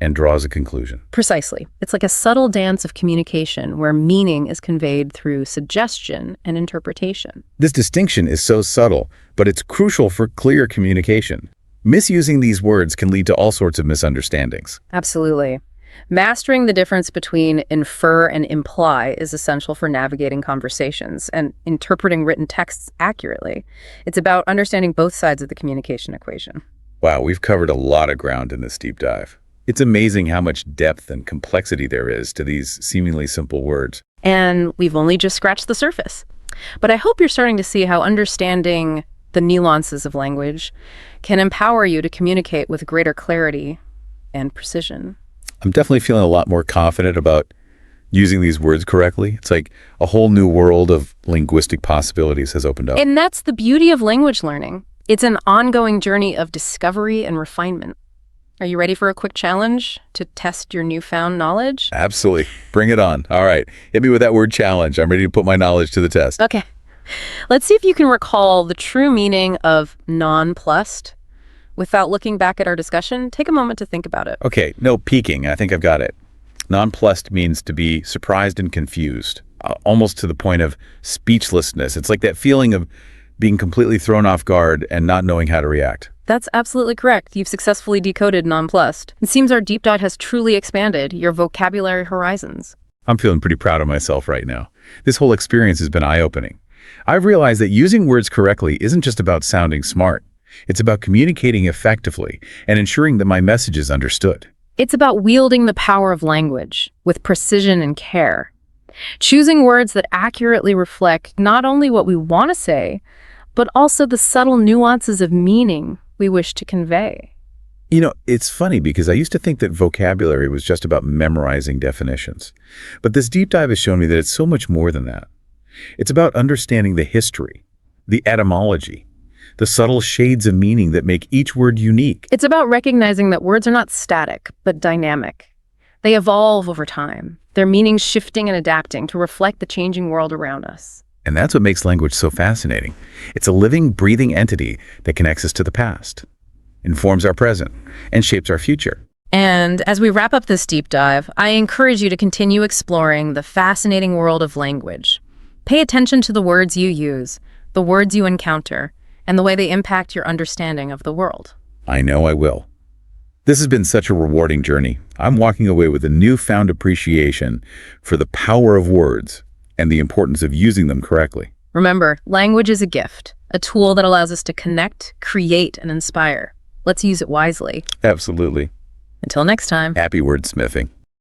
and draws a conclusion. Precisely. It's like a subtle dance of communication where meaning is conveyed through suggestion and interpretation. This distinction is so subtle, but it's crucial for clear communication. Misusing these words can lead to all sorts of misunderstandings. Absolutely. Mastering the difference between infer and imply is essential for navigating conversations and interpreting written texts accurately. It's about understanding both sides of the communication equation. Wow, we've covered a lot of ground in this deep dive. It's amazing how much depth and complexity there is to these seemingly simple words. And we've only just scratched the surface. But I hope you're starting to see how understanding the nuances of language can empower you to communicate with greater clarity and precision. I'm definitely feeling a lot more confident about using these words correctly. It's like a whole new world of linguistic possibilities has opened up. And that's the beauty of language learning. It's an ongoing journey of discovery and refinement. Are you ready for a quick challenge to test your newfound knowledge? Absolutely. Bring it on. All right. Hit me with that word challenge. I'm ready to put my knowledge to the test. Okay. Let's see if you can recall the true meaning of nonplussed. Without looking back at our discussion, take a moment to think about it. Okay. No peeking. I think I've got it. Nonplussed means to be surprised and confused, almost to the point of speechlessness. It's like that feeling of being completely thrown off guard and not knowing how to react. That's absolutely correct. You've successfully decoded nonplussed. It seems our deep dive has truly expanded your vocabulary horizons. I'm feeling pretty proud of myself right now. This whole experience has been eye-opening. I've realized that using words correctly isn't just about sounding smart. It's about communicating effectively and ensuring that my message is understood. It's about wielding the power of language with precision and care, Choosing words that accurately reflect not only what we want to say, but also the subtle nuances of meaning we wish to convey. You know, it's funny because I used to think that vocabulary was just about memorizing definitions. But this deep dive has shown me that it's so much more than that. It's about understanding the history, the etymology, the subtle shades of meaning that make each word unique. It's about recognizing that words are not static, but dynamic. They evolve over time, their meanings shifting and adapting to reflect the changing world around us. And that's what makes language so fascinating. It's a living, breathing entity that connects us to the past, informs our present, and shapes our future. And as we wrap up this deep dive, I encourage you to continue exploring the fascinating world of language. Pay attention to the words you use, the words you encounter, and the way they impact your understanding of the world. I know I will. This has been such a rewarding journey. I'm walking away with a newfound appreciation for the power of words and the importance of using them correctly. Remember, language is a gift, a tool that allows us to connect, create, and inspire. Let's use it wisely. Absolutely. Until next time. Happy wordsmithing.